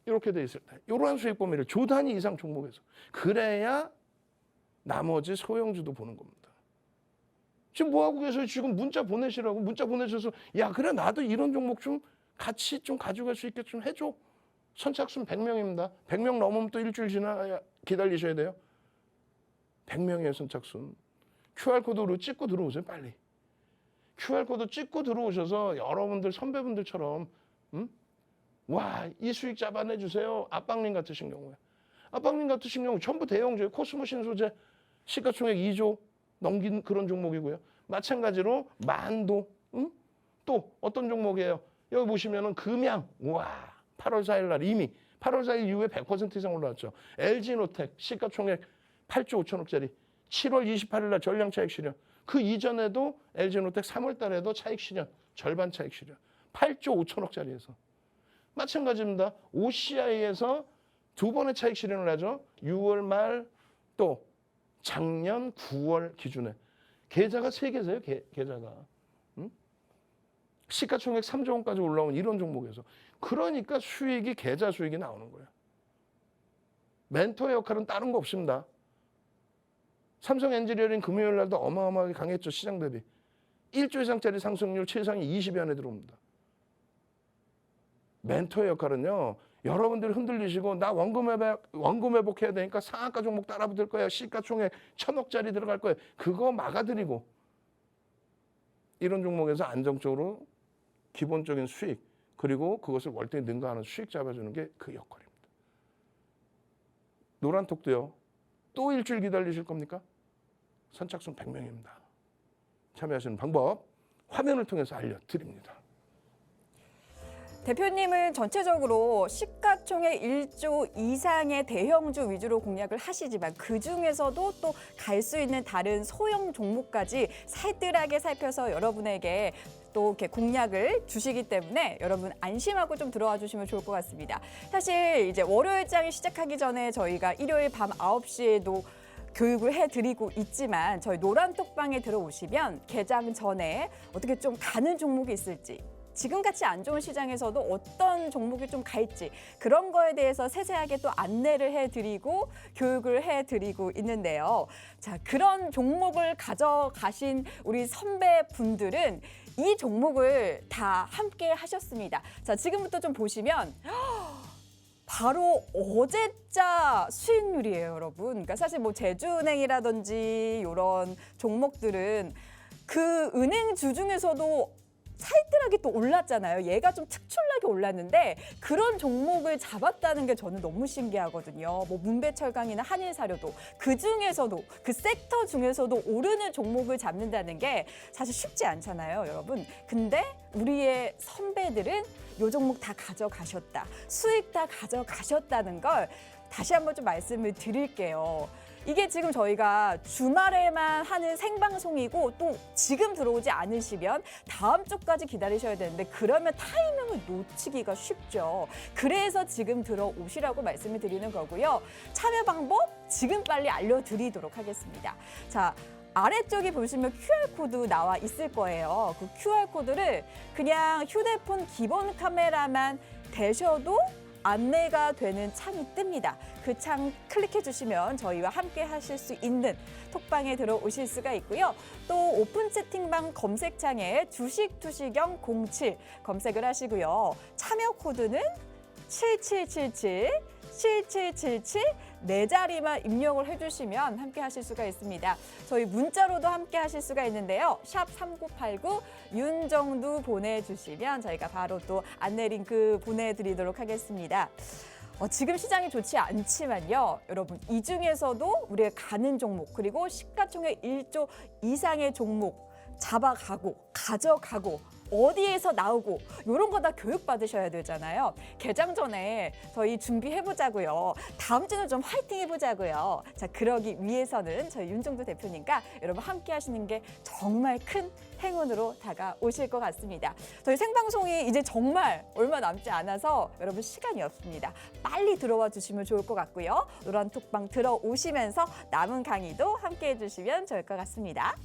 이렇게 돼 있을 때, 이러한 수익 범위를 조 단위 이상 종목에서 그래야 나머지 소형주도 보는 겁니다. 지금 뭐 하고 계세요? 지금 문자 보내시라고. 문자 보내셔서 야 그래 나도 이런 종목 좀 같이 좀 가져갈 수 있게 좀 해줘. 선착순 100명입니다. 100명 넘으면 또 일주일 지나 기다리셔야 돼요. 100명이에요 선착순. QR코드로 찍고 들어오세요 빨리. QR코드 찍고 들어오셔서 여러분들 선배분들처럼 와, 이 수익 잡아내주세요. 압박님 같으신 경우에. 압박님 같으신 경우 전부 대형주예요. 코스모 신소재 시가총액 2조 넘긴 그런 종목이고요. 마찬가지로 만도, 또 어떤 종목이에요? 여기 보시면은 금양, 와, 8월 4일 날 이미 8월 4일 이후에 100% 이상 올라왔죠. LG노텍 시가총액 8조 5천억짜리 7월 28일 날 전량 차익 실현. 그 이전에도 LG노텍 3월 달에도 차익 실현, 절반 차익 실현. 8조 5천억짜리에서. 마찬가지입니다. OCI에서 두 번의 차익 실현을 하죠. 6월 말 또 작년 9월 기준에. 계좌가 3개세요, 계좌가. 응? 시가총액 3조 원까지 올라온 이런 종목에서. 그러니까 수익이 계좌 수익이 나오는 거예요. 멘토의 역할은 다른 거 없습니다. 삼성 엔지니어링 금요일 날도 어마어마하게 강했죠. 시장 대비. 1조 이상짜리 상승률 최상위 20위 안에 들어옵니다. 멘토의 역할은요. 여러분들이 흔들리시고 나 원금 회복해야 되니까 상한가 종목 따라붙을 거야. 시가총액 1,000억짜리 들어갈 거야. 그거 막아드리고 이런 종목에서 안정적으로 기본적인 수익 그리고 그것을 월등히 능가하는 수익 잡아주는 게 그 역할입니다. 노란톡도요. 또 일주일 기다리실 겁니까? 선착순 100명입니다. 참여하시는 방법 화면을 통해서 알려드립니다. 대표님은 전체적으로 시가총액 1조 이상의 대형주 위주로 공략을 하시지만 그중에서도 또 갈 수 있는 다른 소형 종목까지 살뜰하게 살펴서 여러분에게 또 이렇게 공략을 주시기 때문에 여러분 안심하고 좀 들어와 주시면 좋을 것 같습니다. 사실 이제 월요일장이 시작하기 전에 저희가 일요일 밤 9시에도 교육을 해드리고 있지만 저희 노란톡방에 들어오시면 개장 전에 어떻게 좀 가는 종목이 있을지 지금같이 안 좋은 시장에서도 어떤 종목이 좀 갈지 그런 거에 대해서 세세하게 또 안내를 해드리고 교육을 해드리고 있는데요. 자, 그런 종목을 가져가신 우리 선배분들은 이 종목을 다 함께 하셨습니다. 자, 지금부터 좀 보시면 바로 어제자 수익률이에요, 여러분. 그러니까 사실 뭐 제주은행이라든지 이런 종목들은 그 은행주 중에서도 살뜰하게 또 올랐잖아요. 얘가 좀 특출나게 올랐는데 그런 종목을 잡았다는 게 저는 너무 신기하거든요. 뭐 문배철강이나 한일사료도 그 중에서도 그 섹터 중에서도 오르는 종목을 잡는다는 게 사실 쉽지 않잖아요, 여러분. 근데 우리의 선배들은 요 종목 다 가져가셨다. 수익 다 가져가셨다는 걸 다시 한번 좀 말씀을 드릴게요. 이게 지금 저희가 주말에만 하는 생방송이고 또 지금 들어오지 않으시면 다음 주까지 기다리셔야 되는데 그러면 타이밍을 놓치기가 쉽죠. 그래서 지금 들어오시라고 말씀을 드리는 거고요. 참여 방법 지금 빨리 알려드리도록 하겠습니다. 자, 아래쪽에 보시면 QR코드 나와 있을 거예요. 그 QR코드를 그냥 휴대폰 기본 카메라만 대셔도 안내가 되는 창이 뜹니다. 그 창 클릭해 주시면 저희와 함께 하실 수 있는 톡방에 들어오실 수가 있고요. 또 오픈 채팅방 검색창에 주식투시경 07 검색을 하시고요. 참여 코드는 7777 7777 네 자리만 입력을 해주시면 함께 하실 수가 있습니다. 저희 문자로도 함께 하실 수가 있는데요. 샵 3989 윤정두 보내주시면 저희가 바로 또 안내 링크 보내드리도록 하겠습니다. 지금 시장이 좋지 않지만요. 여러분 이 중에서도 우리가 가는 종목 그리고 시가총액 1조 이상의 종목 잡아가고 가져가고 어디에서 나오고 이런 거 다 교육받으셔야 되잖아요. 개장 전에 저희 준비해보자고요. 다음 주는 좀 화이팅 해보자고요. 자, 그러기 위해서는 저희 윤정두 대표님과 여러분 함께 하시는 게 정말 큰 행운으로 다가오실 것 같습니다. 저희 생방송이 이제 정말 얼마 남지 않아서 여러분 시간이 없습니다. 빨리 들어와 주시면 좋을 것 같고요. 노란톡방 들어오시면서 남은 강의도 함께 해주시면 좋을 것 같습니다.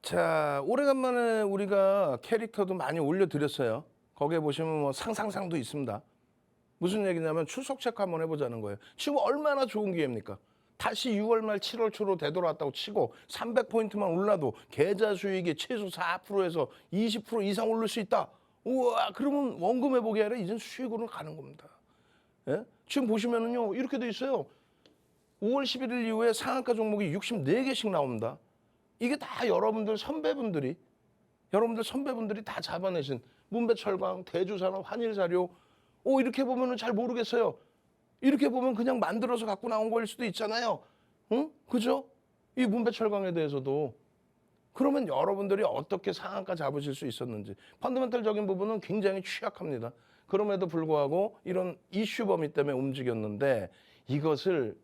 자, 오래간만에 우리가 캐릭터도 많이 올려드렸어요. 거기에 보시면 뭐 상상상도 있습니다. 무슨 얘기냐면 출석 체크 한번 해보자는 거예요. 지금 얼마나 좋은 기회입니까? 다시 6월 말 7월 초로 되돌아왔다고 치고 300포인트만 올라도 계좌 수익이 최소 4%에서 20% 이상 오를 수 있다. 우와, 그러면 원금 회복이 아니라 이젠 수익으로 가는 겁니다. 예? 지금 보시면은요, 이렇게 돼 있어요. 5월 11일 이후에 상한가 종목이 64개씩 나옵니다. 이게 다 여러분들 선배분들이 다 잡아내신 문배철강, 대주산업, 한일사료. 이렇게 보면은 잘 모르겠어요. 이렇게 보면 그냥 만들어서 갖고 나온 거일 수도 있잖아요. 응? 그죠? 이 문배철강에 대해서도. 그러면 여러분들이 어떻게 상한가 잡으실 수 있었는지. 펀더멘털적인 부분은 굉장히 취약합니다. 그럼에도 불구하고 이런 이슈 범위 때문에 움직였는데 이것을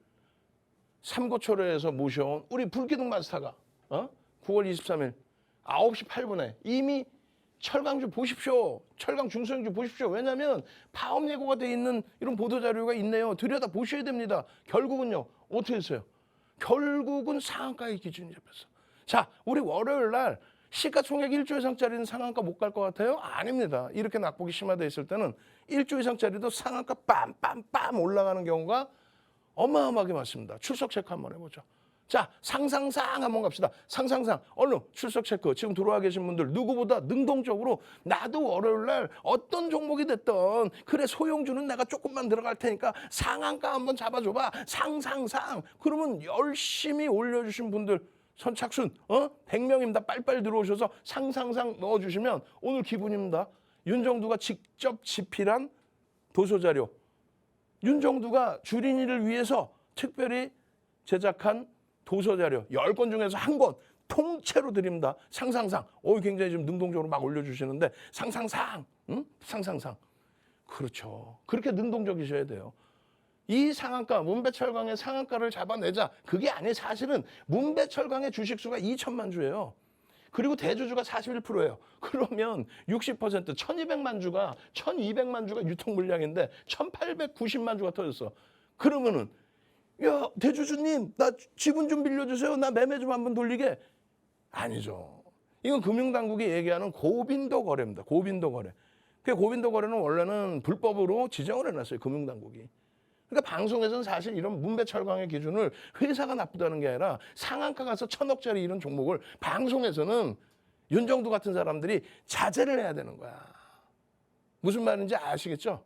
삼고초려에서 모셔온 우리 불기둥 마스터가 9월 23일 9시 8분에 이미 철강주 보십시오. 철강 중소형주 보십시오. 왜냐하면 파업 예고가 돼 있는 이런 보도자료가 있네요. 들여다 보셔야 됩니다. 결국은요. 어떻게 했어요? 결국은 상한가의 기준이 잡혔어. 자, 우리 월요일 날 시가총액 1조 이상짜리는 상한가 못 갈 것 같아요? 아닙니다. 이렇게 낙폭이 심화되어 있을 때는 1조 이상짜리도 상한가 빰빰빰 올라가는 경우가 어마어마하게 많습니다. 출석 체크 한번 해보죠. 자, 상상상 한번 갑시다. 상상상 얼른 출석 체크. 지금 들어와 계신 분들 누구보다 능동적으로 나도 월요일 날 어떤 종목이 됐던 그래 소형주는 내가 조금만 들어갈 테니까 상한가 한번 잡아줘봐. 상상상. 그러면 열심히 올려주신 분들 선착순 100명입니다. 빨빨 들어오셔서 상상상 넣어주시면 오늘 기분입니다. 윤정두가 직접 집필한 도서자료. 윤정두가 주린이를 위해서 특별히 제작한 도서자료 10권 중에서 한 권 통째로 드립니다. 상상상. 굉장히 좀 능동적으로 막 올려주시는데 상상상. 상상상. 그렇죠. 그렇게 능동적이셔야 돼요. 이 상한가, 문배철강의 상한가를 잡아내자. 그게 아니에요. 사실은 문배철강의 주식수가 2천만 주예요. 그리고 대주주가 41%예요. 그러면 60% 1200만 주가 1200만 주가 유통 물량인데 1890만 주가 터졌어. 그러면은 야, 대주주님, 나 지분 좀 빌려주세요. 나 매매 좀 한번 돌리게. 아니죠. 이건 금융당국이 얘기하는 고빈도 거래입니다. 고빈도 거래. 그 고빈도 거래는 원래는 불법으로 지정을 해놨어요. 금융당국이. 그러니까 방송에서는 사실 이런 문배철강의 기준을 회사가 나쁘다는 게 아니라 상한가 가서 1000억짜리 이런 종목을 방송에서는 윤정두 같은 사람들이 자제를 해야 되는 거야. 무슨 말인지 아시겠죠?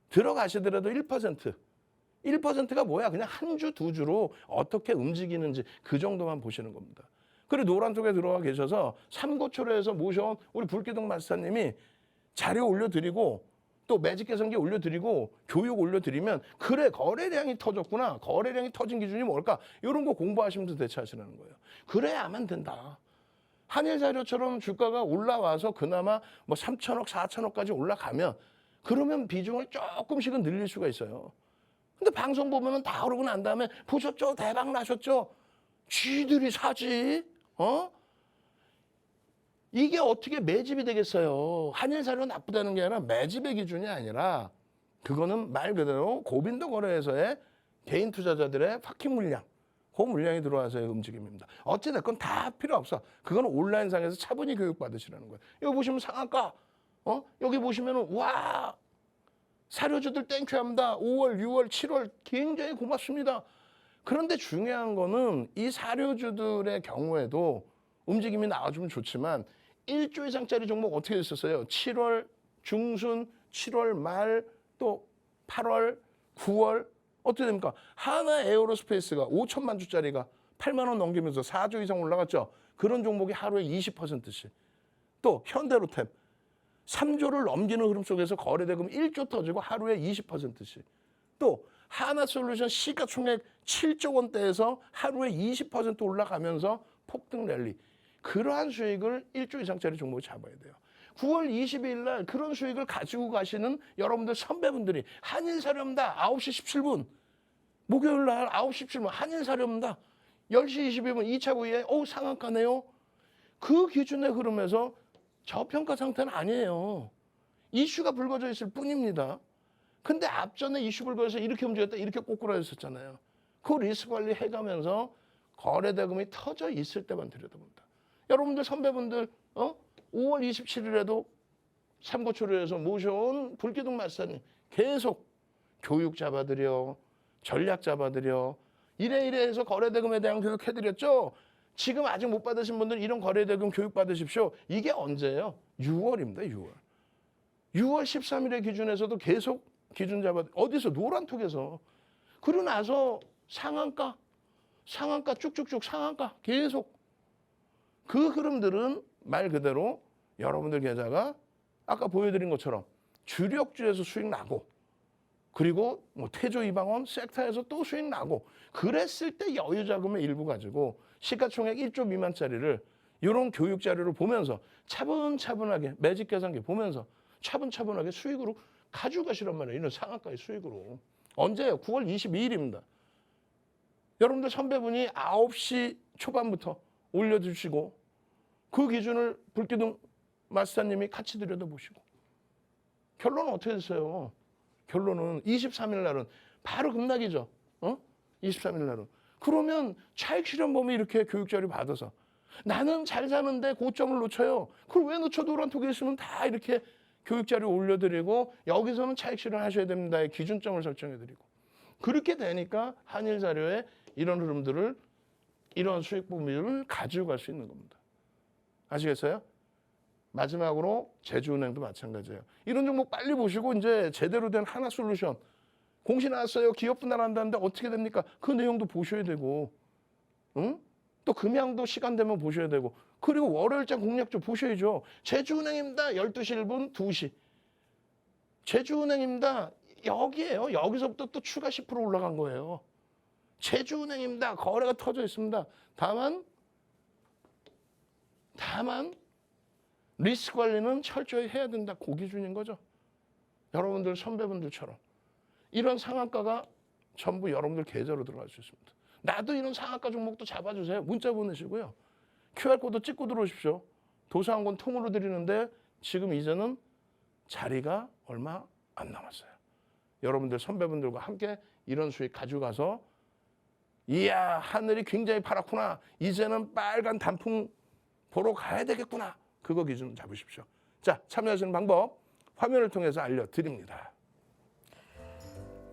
들어가시더라도 1%가 뭐야? 그냥 한 주, 두 주로 어떻게 움직이는지 그 정도만 보시는 겁니다. 그리고 노란 쪽에 들어와 계셔서 삼고초려에서 모셔온 우리 불기둥 마스터님이 자료 올려드리고 또 매직 개선기 올려드리고 교육 올려드리면 그래 거래량이 터졌구나. 거래량이 터진 기준이 뭘까? 이런 거 공부하시면서 대처하시라는 거예요. 그래야만 된다. 한일자료처럼 주가가 올라와서 그나마 뭐 3천억, 4천억까지 올라가면 그러면 비중을 조금씩은 늘릴 수가 있어요. 근데 방송 보면은 다 오르고 난 다음에 보셨죠? 대박 나셨죠? 쥐들이 사지? 이게 어떻게 매집이 되겠어요? 한일사료 나쁘다는 게 아니라 매집의 기준이 아니라 그거는 말 그대로 고빈도 거래에서의 개인 투자자들의 파킹 물량, 그 물량이 들어와서의 움직임입니다. 어찌됐건 다 필요 없어. 그건 온라인상에서 차분히 교육받으시라는 거예요. 여기 보시면 상한가, 여기 보시면은 와 사료주들 땡큐합니다. 5월, 6월, 7월 굉장히 고맙습니다. 그런데 중요한 거는 이 사료주들의 경우에도 움직임이 나와주면 좋지만 1조 이상짜리 종목 어떻게 됐었어요? 7월 중순, 7월 말, 또 8월, 9월 어떻게 됩니까? 하나 에어로스페이스가 5천만 주짜리가 8만 원 넘기면서 4조 이상 올라갔죠. 그런 종목이 하루에 20%씩. 또 현대로템 3조를 넘기는 흐름 속에서 거래대금 1조 터지고 하루에 20%씩. 또 하나솔루션 시가총액 7조 원대에서 하루에 20% 올라가면서 폭등 랠리. 그러한 수익을 1조 이상짜리 종목을 잡아야 돼요. 9월 22일 날 그런 수익을 가지고 가시는 여러분들 선배분들이 한일사료입니다. 9시 17분. 목요일 날 9시 17분 한일사료입니다. 10시 22분 2차 부위에 상한가네요. 그 기준의 흐름에서 저평가 상태는 아니에요. 이슈가 불거져 있을 뿐입니다. 근데 앞전에 이슈 불거져서 이렇게 움직였다 이렇게 꼬꾸라졌었잖아요. 그 리스크 관리 해가면서 거래대금이 터져 있을 때만 들여다본다. 여러분들 선배분들 5월 27일에도 삼고초려에서 모셔온 불기둥 마스터님 계속 교육 잡아드려 전략 잡아드려 이래 해서 거래대금에 대한 교육 해드렸죠. 지금 아직 못 받으신 분들 이런 거래대금 교육 받으십시오. 이게 언제예요? 6월입니다. 6월. 6월 13일의 기준에서도 계속 기준 잡아 어디서 노란톡에서 그러고 나서 상한가 쭉쭉쭉 상한가 계속 그 흐름들은 말 그대로 여러분들 계좌가 아까 보여드린 것처럼 주력주에서 수익 나고 그리고 뭐 태조 이방원 섹터에서 또 수익 나고 그랬을 때 여유 자금의 일부 가지고 시가총액 1조 미만짜리를 이런 교육 자료를 보면서 차분차분하게 매직 계산기 보면서 차분차분하게 수익으로 가져가시란 말이에요. 이런 상한가의 수익으로. 언제요? 9월 22일입니다. 여러분들 선배분이 9시 초반부터 올려주시고 그 기준을 불기둥 마스터님이 같이 들여다보시고 결론은 어떻게 됐어요? 결론은 23일 날은 바로 급락이죠. 23일 날은. 그러면 차익 실현범위 이렇게 교육자료 받아서 나는 잘 사는데 고점을 놓쳐요. 그걸 왜 놓쳐? 노란톡에 있으면 다 이렇게 교육자료 올려드리고 여기서는 차익 실현하셔야 됩니다의 기준점을 설정해드리고 그렇게 되니까 한일자료에 이런 흐름들을 이런 수익 범위를 가지고 갈 수 있는 겁니다. 아시겠어요? 마지막으로 제주은행도 마찬가지예요. 이런 종목 빨리 보시고 이제 제대로 된 하나솔루션 공시 나왔어요. 기업 분할한다는데 어떻게 됩니까? 그 내용도 보셔야 되고 또 금양도 시간 되면 보셔야 되고 그리고 월요일장 공략조 보셔야죠. 제주은행입니다. 12시 1분 2시. 제주은행입니다. 여기에요. 여기서부터 또 추가 10% 올라간 거예요. 제주은행입니다. 거래가 터져 있습니다. 다만 리스크 관리는 철저히 해야 된다. 그 기준인 거죠. 여러분들 선배분들처럼. 이런 상한가가 전부 여러분들 계좌로 들어갈 수 있습니다. 나도 이런 상한가 종목도 잡아주세요. 문자 보내시고요. QR코드 찍고 들어오십시오. 도서관권 통으로 드리는데 지금 이제는 자리가 얼마 안 남았어요. 여러분들 선배분들과 함께 이런 수익 가져가서 이야 하늘이 굉장히 파랗구나. 이제는 빨간 단풍 보러 가야 되겠구나. 그거 기준 잡으십시오. 자, 참여하시는 방법 화면을 통해서 알려드립니다.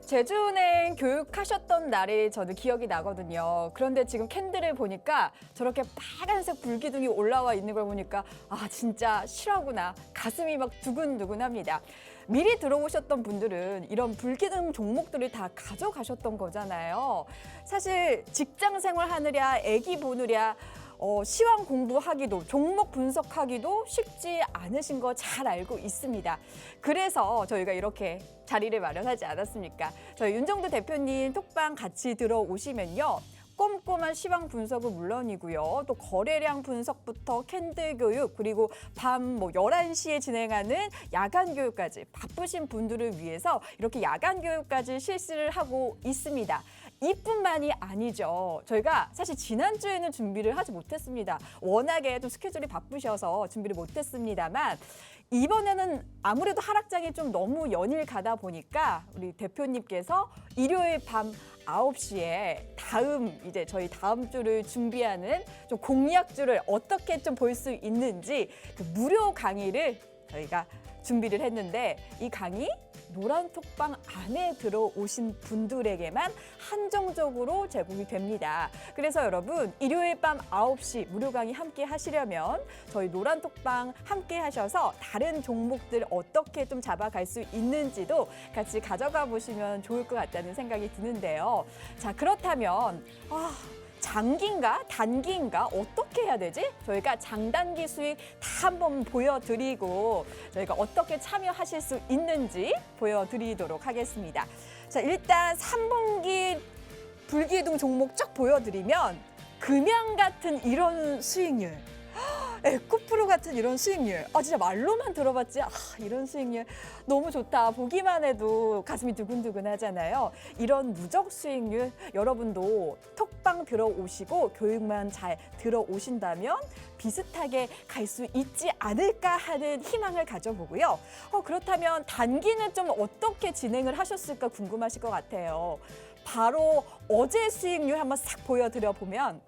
제주은행 교육하셨던 날이 저도 기억이 나거든요. 그런데 지금 캔들을 보니까 저렇게 빨간색 불기둥이 올라와 있는 걸 보니까 아 진짜 실화구나. 가슴이 막 두근두근합니다. 미리 들어오셨던 분들은 이런 불기둥 종목들을 다 가져가셨던 거잖아요. 사실 직장 생활 하느랴, 애기 보느랴 시황 공부하기도 종목 분석하기도 쉽지 않으신 거 잘 알고 있습니다. 그래서 저희가 이렇게 자리를 마련하지 않았습니까? 저희 윤정두 대표님 톡방 같이 들어오시면요. 꼼꼼한 시황 분석은 물론이고요. 또 거래량 분석부터 캔들 교육 그리고 밤 11시에 진행하는 야간 교육까지 바쁘신 분들을 위해서 이렇게 야간 교육까지 실시를 하고 있습니다. 이뿐만이 아니죠. 저희가 사실 지난주에는 준비를 하지 못했습니다. 워낙에 또 스케줄이 바쁘셔서 준비를 못했습니다만 이번에는 아무래도 하락장이 좀 너무 연일 가다 보니까 우리 대표님께서 일요일 밤 9시에 이제 저희 다음 주를 준비하는 좀 공략주를 어떻게 좀 볼 수 있는지 그 무료 강의를 저희가 준비를 했는데 이 강의 노란톡방 안에 들어오신 분들에게만 한정적으로 제공이 됩니다. 그래서 여러분 일요일 밤 9시 무료 강의 함께 하시려면 저희 노란톡방 함께 하셔서 다른 종목들 어떻게 좀 잡아갈 수 있는지도 같이 가져가 보시면 좋을 것 같다는 생각이 드는데요. 자, 그렇다면 장기인가 단기인가 어떻게 해야 되지? 저희가 장단기 수익 다 한번 보여드리고 저희가 어떻게 참여하실 수 있는지 보여드리도록 하겠습니다. 자, 일단 3분기 불기둥 종목 쫙 보여드리면 금양 같은 이런 수익률, 에코프로 같은 이런 수익률, 진짜 말로만 들어봤지 이런 수익률 너무 좋다. 보기만 해도 가슴이 두근두근 하잖아요. 이런 누적 수익률 여러분도 톡방 들어오시고 교육만 잘 들어오신다면 비슷하게 갈 수 있지 않을까 하는 희망을 가져보고요. 그렇다면 단기는 좀 어떻게 진행을 하셨을까 궁금하실 것 같아요. 바로 어제 수익률 한번 싹 보여드려 보면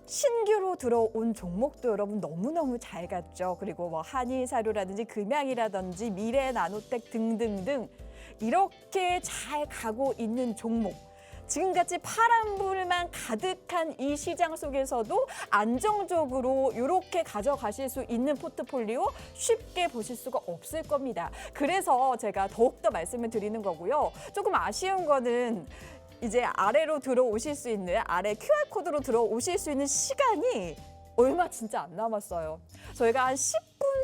신규로 들어온 종목도 여러분 너무너무 잘 갔죠. 그리고 한일사료라든지 금양이라든지 미래나노텍 등등등 이렇게 잘 가고 있는 종목. 지금같이 파란불만 가득한 이 시장 속에서도 안정적으로 이렇게 가져가실 수 있는 포트폴리오 쉽게 보실 수가 없을 겁니다. 그래서 제가 더욱더 말씀을 드리는 거고요. 조금 아쉬운 거는 이제 아래로 들어오실 수 있는, 아래 QR코드로 들어오실 수 있는 시간이 얼마 진짜 안 남았어요. 저희가 한 10분,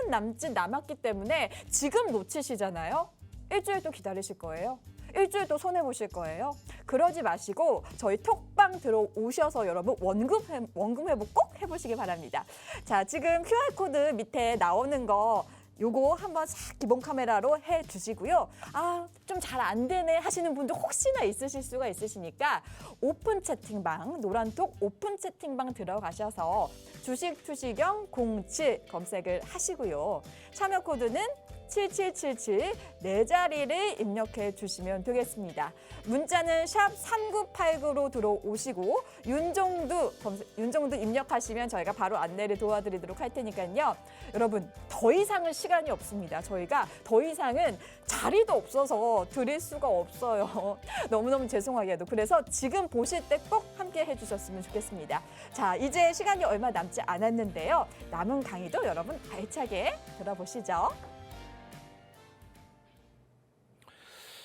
15분 남았기 때문에 지금 놓치시잖아요. 일주일 또 기다리실 거예요. 일주일 또 손해보실 거예요. 그러지 마시고 저희 톡방 들어오셔서 여러분 원금 회복 꼭 해보시기 바랍니다. 자, 지금 QR코드 밑에 나오는 거 요거 한번 싹 기본 카메라로 해주시고요. 아, 좀 잘 안 되네 하시는 분도 혹시나 있으실 수가 있으시니까 오픈 채팅방, 노란톡 오픈 채팅방 들어가셔서 주식 투시경 07 검색을 하시고요. 참여 코드는 7777 네 자리를 입력해 주시면 되겠습니다. 문자는 샵 3989로 들어오시고 윤정두 입력하시면 저희가 바로 안내를 도와드리도록 할 테니까요. 여러분 더 이상은 시간이 없습니다. 저희가 더 이상은 자리도 없어서 드릴 수가 없어요. 너무너무 죄송하게도. 그래서 지금 보실 때 꼭 함께 해주셨으면 좋겠습니다. 자, 이제 시간이 얼마 남지 않았는데요. 남은 강의도 여러분 알차게 들어보시죠.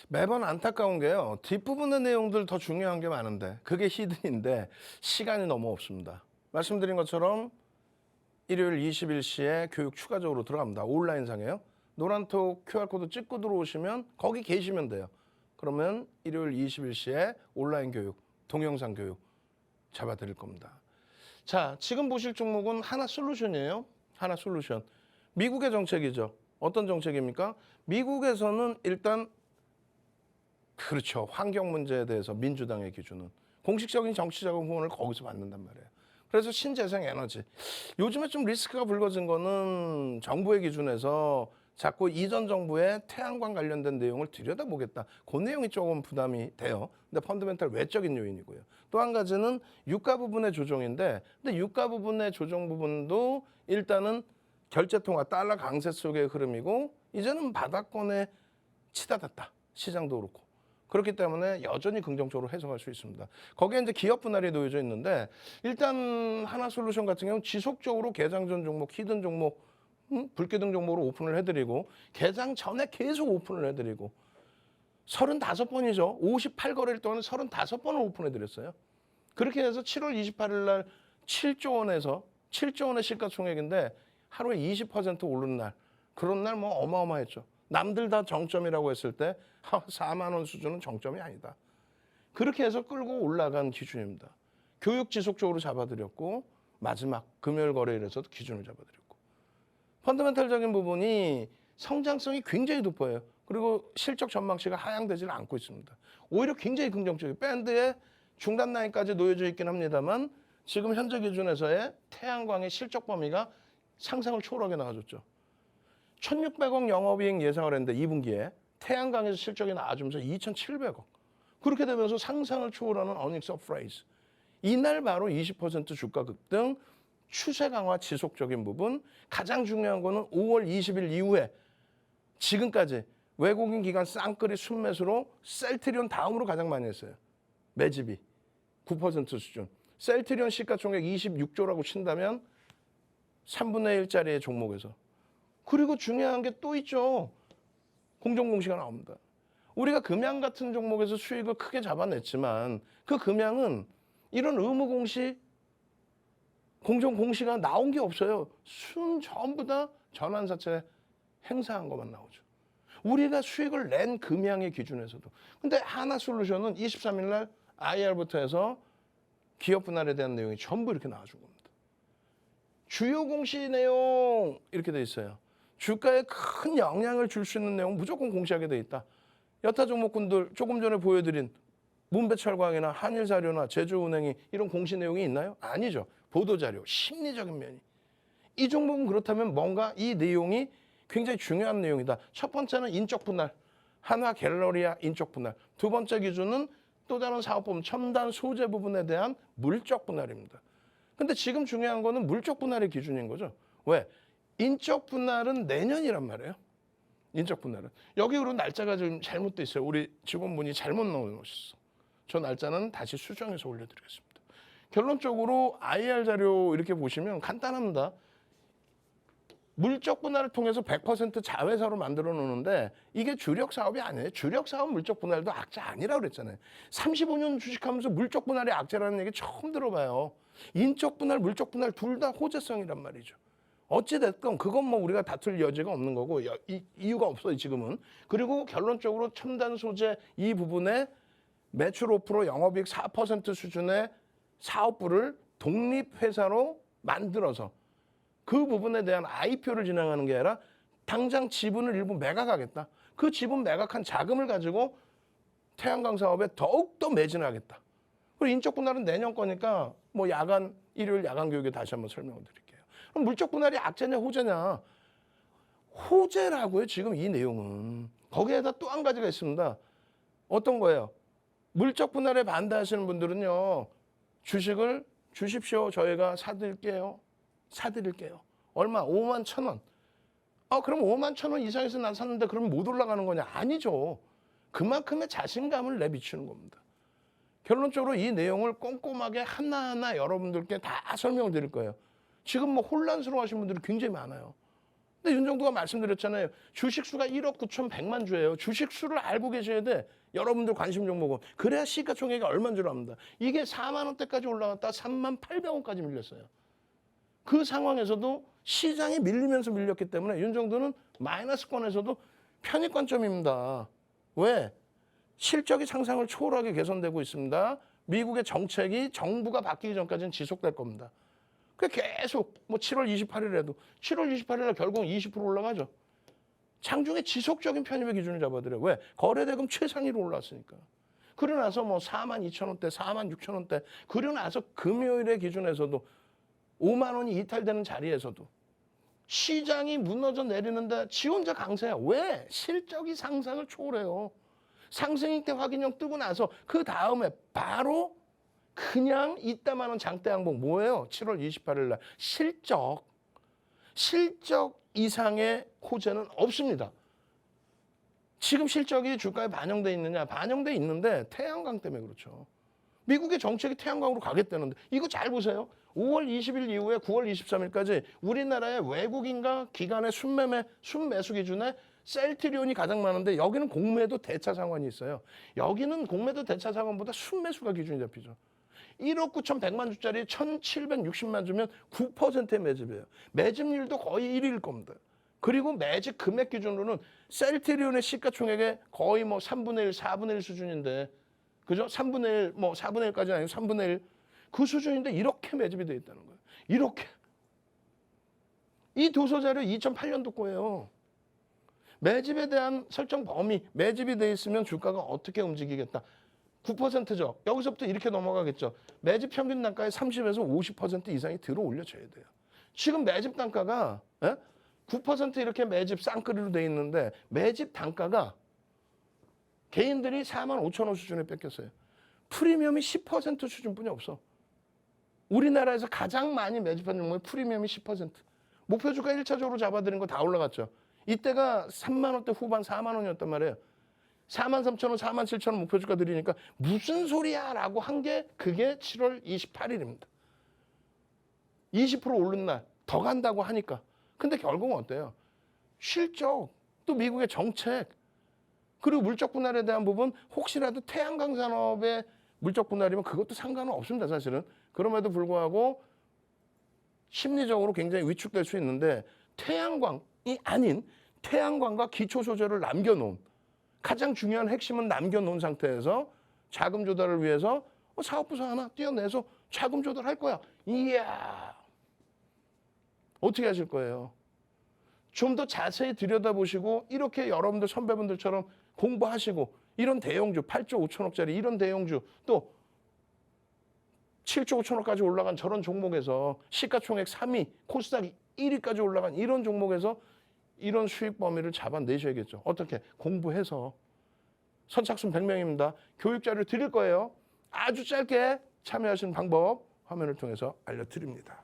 매번 안타까운 게요. 뒷부분의 내용들 더 중요한 게 많은데 그게 히든인데 시간이 너무 없습니다. 말씀드린 것처럼 일요일 21시에 교육 추가적으로 들어갑니다. 온라인상에요. 노란톡 QR코드 찍고 들어오시면 거기 계시면 돼요. 그러면 일요일 21시에 온라인 교육, 동영상 교육 잡아드릴 겁니다. 자, 지금 보실 종목은 하나솔루션이에요. 하나솔루션. 미국의 정책이죠. 어떤 정책입니까? 미국에서는 일단 그렇죠. 환경 문제에 대해서 민주당의 기준은 공식적인 정치적인 후원을 거기서 받는단 말이에요. 그래서 신재생 에너지. 요즘에 좀 리스크가 불거진 거는 정부의 기준에서 자꾸 이전 정부의 태양광 관련된 내용을 들여다보겠다. 그 내용이 조금 부담이 돼요. 근데 펀더멘탈 외적인 요인이고요. 또 한 가지는 유가 부분의 조정인데, 근데 유가 부분의 조정 부분도 일단은 결제통화 달러 강세 속의 흐름이고 이제는 바닥권에 치닫았다. 시장도 그렇고. 그렇기 때문에 여전히 긍정적으로 해석할 수 있습니다. 거기에 이제 기업 분할이 놓여져 있는데 일단 하나솔루션 같은 경우는 지속적으로 개장 전 종목, 히든 종목, 불기둥 종목으로 오픈을 해드리고 개장 전에 계속 오픈을 해드리고 35번이죠. 58거래일 동안 35번을 오픈해드렸어요. 그렇게 해서 7월 28일 날 7조 원에서 7조 원의 시가총액인데 하루에 20% 오른 날, 그런 날 뭐 어마어마했죠. 남들 다 정점이라고 했을 때 4만 원 수준은 정점이 아니다. 그렇게 해서 끌고 올라간 기준입니다. 교육 지속적으로 잡아드렸고 마지막 금요일 거래일에서도 기준을 잡아드렸고 펀더멘탈적인 부분이 성장성이 굉장히 돋보여요. 그리고 실적 전망치가 하향되지는 않고 있습니다. 오히려 굉장히 긍정적이에요. 밴드에 중간 라인까지 놓여져 있긴 합니다만 지금 현재 기준에서의 태양광의 실적 범위가 상상을 초월하게 나와줬죠. 1,600억 영업이익 예상을 했는데 2분기에 태양광에서 실적이 나와주면서 2,700억. 그렇게 되면서 상상을 초월하는 어닝 서프라이즈. 이날 바로 20% 주가 급등, 추세 강화 지속적인 부분. 가장 중요한 거는 5월 20일 이후에 지금까지 외국인 기관 쌍끌이 순매수로 셀트리온 다음으로 가장 많이 했어요. 매집이 9% 수준. 셀트리온 시가총액 26조라고 친다면 3분의 1짜리의 종목에서. 그리고 중요한 게 또 있죠. 공정공시가 나옵니다. 우리가 금양 같은 종목에서 수익을 크게 잡아냈지만 그 금양은 이런 의무공시, 공정공시가 나온 게 없어요. 전부 다 전환사채 행사한 것만 나오죠. 우리가 수익을 낸 금양의 기준에서도. 근데 하나솔루션은 23일 날 IR부터 해서 기업 분할에 대한 내용이 전부 이렇게 나와준 겁니다. 주요 공시 내용 이렇게 돼 있어요. 주가에 큰 영향을 줄 수 있는 내용 무조건 공시하게 돼 있다. 여타 종목군들 조금 전에 보여드린 문배철광이나 한일사료나 제주은행이 이런 공시 내용이 있나요? 아니죠. 보도자료, 심리적인 면이. 이 종목은 그렇다면 뭔가 이 내용이 굉장히 중요한 내용이다. 첫 번째는 인적 분할, 한화 갤러리아 인적 분할. 두 번째 기준은 또 다른 사업부문 첨단 소재 부분에 대한 물적 분할입니다. 근데 지금 중요한 거는 물적 분할의 기준인 거죠. 왜? 인적 분할은 내년이란 말이에요. 인적 분할은. 여기 그런 날짜가 좀 잘못돼 있어요. 우리 직원분이 잘못 넣어놓으셨어. 저 날짜는 다시 수정해서 올려드리겠습니다. 결론적으로 IR 자료 이렇게 보시면 간단합니다. 물적 분할을 통해서 100% 자회사로 만들어 놓는데 이게 주력 사업이 아니에요. 주력 사업 물적 분할도 악재 아니라고 그랬잖아요. 35년 주식하면서 물적 분할이 악재라는 얘기 처음 들어봐요. 인적 분할, 물적 분할 둘 다 호재성이란 말이죠. 어찌됐건 그건 뭐 우리가 다툴 여지가 없는 거고 이유가 없어요 지금은. 그리고 결론적으로 첨단 소재 이 부분에 매출 5% 영업이익 4% 수준의 사업부를 독립회사로 만들어서 그 부분에 대한 IPO를 진행하는 게 아니라 당장 지분을 일부 매각하겠다. 그 지분 매각한 자금을 가지고 태양광 사업에 더욱더 매진하겠다. 그리고 인적 분할은 내년 거니까 뭐 일요일 야간 교육에 다시 한번 설명을 드릴게요. 그럼 물적 분할이 악재냐 호재냐? 호재라고요 지금 이 내용은. 거기에다 또 한 가지가 있습니다. 어떤 거예요? 물적 분할에 반대하시는 분들은요. 주식을 주십시오. 저희가 사드릴게요. 얼마? 5만 1,000원. 그럼 5만 1,000원 이상에서 난 샀는데 그럼 못 올라가는 거냐? 아니죠. 그만큼의 자신감을 내비치는 겁니다. 결론적으로 이 내용을 꼼꼼하게 하나하나 여러분들께 다 설명을 드릴 거예요. 지금 뭐 혼란스러워하시는 분들이 굉장히 많아요. 근데 윤정도가 말씀드렸잖아요. 주식수가 1억 9,100만 주예요. 주식수를 알고 계셔야 돼. 여러분들 관심 종목은. 그래야 시가총액이 얼마인 줄 압니다. 이게 4만 원대까지 올라갔다 3만 800원까지 밀렸어요. 그 상황에서도 시장이 밀리면서 밀렸기 때문에 윤정도는 마이너스권에서도 편입관점입니다. 왜? 실적이 상상을 초월하게 개선되고 있습니다. 미국의 정책이 정부가 바뀌기 전까지는 지속될 겁니다. 그 계속 뭐 7월 28일에도 7월 28일에 결국 20% 올라가죠. 장중에 지속적인 편입의 기준을 잡아드려요. 왜? 거래대금 최상위로 올랐으니까. 그러고 나서 뭐 4만 2천 원대, 4만 6천 원대. 그러고 나서 금요일의 기준에서도 5만 원이 이탈되는 자리에서도 시장이 무너져 내리는데 지 혼자 강세야. 왜? 실적이 상상을 초월해요. 상승일 때 확인형 뜨고 나서 그 다음에 바로 그냥 이따만한 장대 항복 뭐예요? 7월 28일 날 실적 이상의 호재는 없습니다. 지금 실적이 주가에 반영돼 있느냐? 반영돼 있는데 태양광 때문에 그렇죠. 미국의 정책이 태양광으로 가겠다는데 이거 잘 보세요. 5월 20일 이후에 9월 23일까지 우리나라의 외국인과 기관의 순매수 기준에 셀트리온이 가장 많은데 여기는 공매도 대차 상환이 있어요. 여기는 공매도 대차 상환보다 순매수가 기준이 잡히죠. 1억 9,100만 주짜리 1,760만 주면 9%의 매집이에요. 매집률도 거의 1위일 겁니다. 그리고 매집 금액 기준으로는 셀트리온의 시가총액의 거의 뭐 3분의 1, 4분의 1 수준인데 그죠? 3분의 1, 뭐 4분의 1까지는 아니고 3분의 1. 그 수준인데 이렇게 매집이 돼 있다는 거예요. 이렇게. 이 도서자료 2008년도 거예요. 매집에 대한 설정 범위, 매집이 돼 있으면 주가가 어떻게 움직이겠다. 9%죠. 여기서부터 이렇게 넘어가겠죠. 매집 평균 단가의 30에서 50% 이상이 들어 올려줘야 돼요. 지금 매집 단가가 9% 이렇게 매집 쌍끌이로 돼 있는데 매집 단가가 개인들이 4만 5천 원 수준에 뺏겼어요. 프리미엄이 10% 수준뿐이 없어. 우리나라에서 가장 많이 매집한 종목의 프리미엄이 10%. 목표 주가 1차적으로 잡아드린 거 다 올라갔죠. 이때가 3만 원대 후반 4만 원이었단 말이에요. 4만 3천 원, 4만 7천 원 목표 주가 드리니까 무슨 소리야 라고 한 게 그게 7월 28일입니다. 20% 오른 날 더 간다고 하니까. 근데 결국은 어때요? 실적, 또 미국의 정책, 그리고 물적 분할에 대한 부분 혹시라도 태양광 산업의 물적 분할이면 그것도 상관은 없습니다. 사실은. 그럼에도 불구하고 심리적으로 굉장히 위축될 수 있는데 태양광이 아닌 태양광과 기초 소재를 남겨놓은 가장 중요한 핵심은 남겨놓은 상태에서 자금 조달을 위해서 사업부서 하나 띄어내서 자금 조달할 거야. 이야. 어떻게 하실 거예요? 좀 더 자세히 들여다보시고 이렇게 여러분들 선배분들처럼 공부하시고 이런 대형주 8조 5천억짜리 이런 대형주 또 7조 5천억까지 올라간 저런 종목에서 시가총액 3위 코스닥 1위까지 올라간 이런 종목에서 이런 수익 범위를 잡아내셔야겠죠. 어떻게? 공부해서. 선착순 100명입니다. 교육 자료 드릴 거예요. 아주 짧게 참여하시는 방법 화면을 통해서 알려드립니다.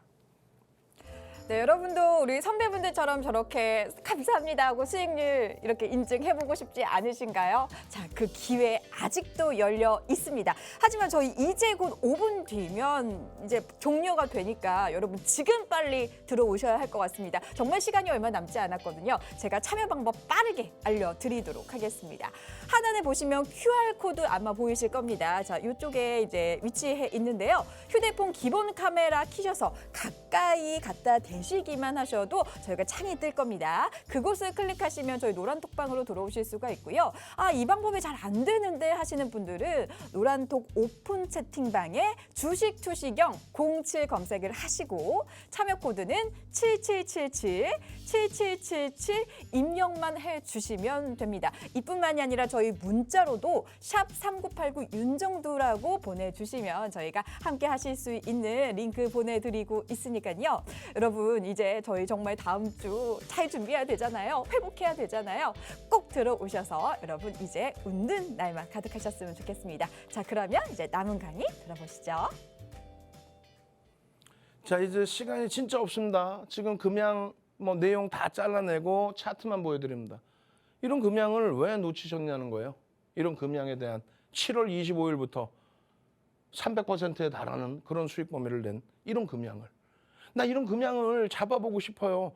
네, 여러분도 우리 선배분들처럼 저렇게 감사합니다 하고 수익률 이렇게 인증해보고 싶지 않으신가요? 자, 그 기회 아직도 열려 있습니다. 하지만 저희 이제 곧 5분 뒤면 이제 종료가 되니까 여러분 지금 빨리 들어오셔야 할 것 같습니다. 정말 시간이 얼마 남지 않았거든요. 제가 참여 방법 빠르게 알려드리도록 하겠습니다. 하단에 보시면 QR코드 아마 보이실 겁니다. 자, 이쪽에 이제 위치해 있는데요. 휴대폰 기본 카메라 켜셔서 가까이 갖다 대시기만 하셔도 저희가 창이 뜰 겁니다. 그곳을 클릭하시면 저희 노란톡방으로 들어오실 수가 있고요. 아, 이 방법이 잘 안 되는데 하시는 분들은 노란톡 오픈 채팅방에 주식 투시경 07 검색을 하시고 참여 코드는 7777 입력만 해주시면 됩니다. 이뿐만이 아니라 저희 문자로도 샵 3989 윤정두라고 보내주시면 저희가 함께 하실 수 있는 링크 보내드리고 있으니까요. 여러분 이제 저희 정말 다음 주 잘 준비해야 되잖아요. 회복해야 되잖아요. 꼭 들어오셔서 여러분 이제 웃는 날만 가득하셨으면 좋겠습니다. 자, 그러면 이제 남은 강의 들어보시죠. 자, 이제 시간이 진짜 없습니다. 지금 금양 뭐 내용 다 잘라내고 차트만 보여드립니다. 이런 금양을 왜 놓치셨냐는 거예요. 이런 금양에 대한 7월 25일부터 300%에 달하는 그런 수익 범위를 낸 이런 금양을. 나 이런 금양을 잡아보고 싶어요.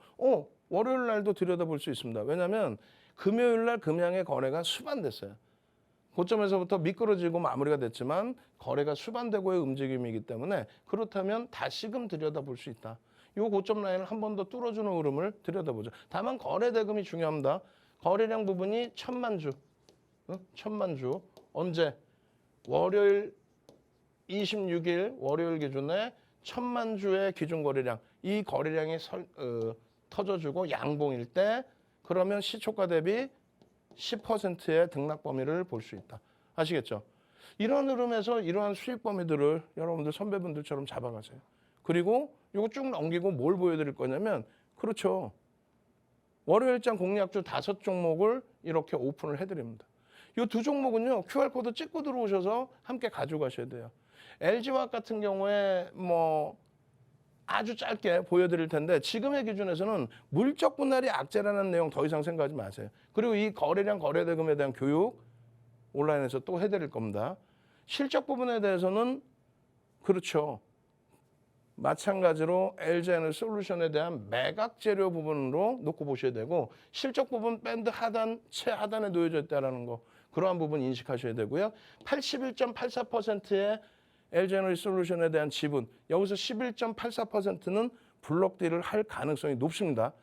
월요일 날도 들여다볼 수 있습니다. 왜냐하면 금요일 날 금양의 거래가 수반됐어요. 고점에서부터 미끄러지고 마무리가 됐지만 거래가 수반되고의 움직임이기 때문에 그렇다면 다시금 들여다볼 수 있다. 이 고점 라인을 한 번 더 뚫어주는 흐름을 들여다보죠. 다만 거래 대금이 중요합니다. 거래량 부분이 1,000만 주. 1,000만 주. 언제? 월요일 26일 월요일 기준에 1,000만 주의 기준 거래량. 이 거래량이 터져주고 양봉일 때 그러면 시초가 대비 10%의 등락 범위를 볼 수 있다. 아시겠죠? 이런 흐름에서 이러한 수익 범위들을 여러분들 선배분들처럼 잡아가세요. 그리고 이거 쭉 넘기고 뭘 보여드릴 거냐면 그렇죠. 월요일장 공략주 5종목을 이렇게 오픈을 해드립니다. 이 두 종목은요. QR코드 찍고 들어오셔서 함께 가져가셔야 돼요. LG화학 같은 경우에 뭐 아주 짧게 보여드릴 텐데 지금의 기준에서는 물적 분할이 악재라는 내용 더 이상 생각하지 마세요. 그리고 이 거래량 거래대금에 대한 교육 온라인에서 또 해드릴 겁니다. 실적 부분에 대해서는 그렇죠. 마찬가지로 LG에너솔루션에 대한 매각 재료 부분으로 놓고 보셔야 되고 실적 부분 밴드 하단, 최하단에 놓여져 있다는 거 그러한 부분 인식하셔야 되고요. 81.84%의 LG에너솔루션에 대한 지분 여기서 11.84%는 블록딜을 할 가능성이 높습니다.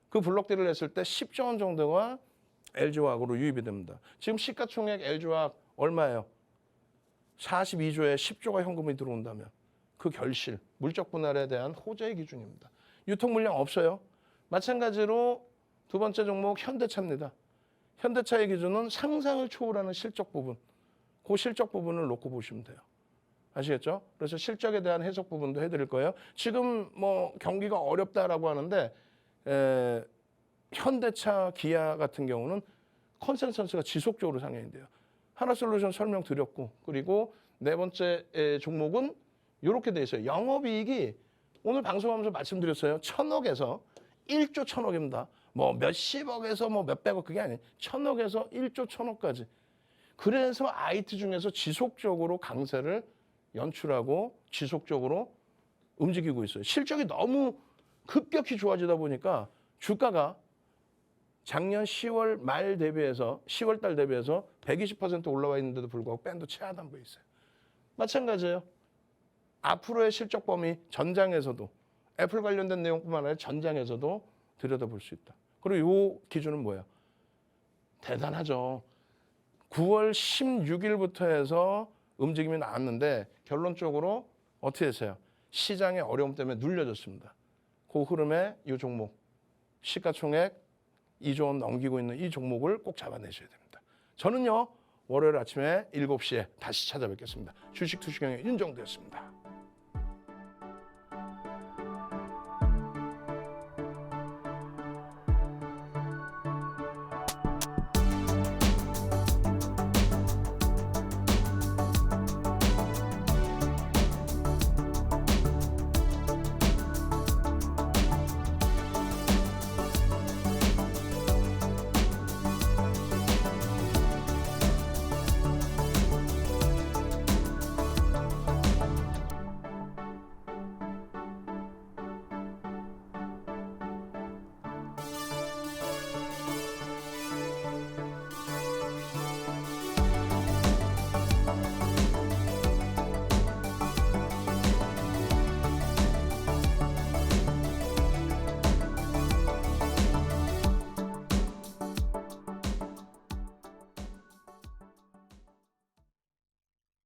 그 블록딜을 했을 때 10조 원 정도가 LG화학으로 유입이 됩니다. 지금 시가총액 LG화학 얼마예요? 42조에 10조가 현금이 들어온다면 그 결실, 물적 분할에 대한 호재의 기준입니다. 유통 물량 없어요. 마찬가지로 두 번째 종목 현대차입니다. 현대차의 기준은 상상을 초월하는 실적 부분. 그 실적 부분을 놓고 보시면 돼요. 아시겠죠? 그래서 실적에 대한 해석 부분도 해드릴 거예요. 지금 뭐 경기가 어렵다라고 하는데 현대차, 기아 같은 경우는 컨센서스가 지속적으로 상향이 돼요. 하나솔루션 설명드렸고 그리고 네 번째 종목은 이렇게 돼 있어요. 영업이익이 오늘 방송하면서 말씀드렸어요. 1,000억에서 1조 1,000억입니다. 뭐 몇십억에서 뭐 몇백억 그게 아니에요. 1,000억에서 1조 1,000억까지. 그래서 IT 중에서 지속적으로 강세를 연출하고 지속적으로 움직이고 있어요. 실적이 너무 급격히 좋아지다 보니까 주가가 작년 10월 말 대비해서 10월 달 대비해서 120% 올라와 있는데도 불구하고 밴드 최하단부에 있어요. 마찬가지예요. 앞으로의 실적 범위 전장에서도 애플 관련된 내용뿐만 아니라 전장에서도 들여다볼 수 있다. 그리고 이 기준은 뭐예요? 대단하죠. 9월 16일부터 해서 움직임이 나왔는데 결론적으로 어떻게 했어요? 시장의 어려움 때문에 눌려졌습니다. 그 흐름에 이 종목 시가총액 2조 원 넘기고 있는 이 종목을 꼭 잡아내셔야 됩니다. 저는요 월요일 아침에 7시에 다시 찾아뵙겠습니다. 주식 투시경의 윤정두였습니다.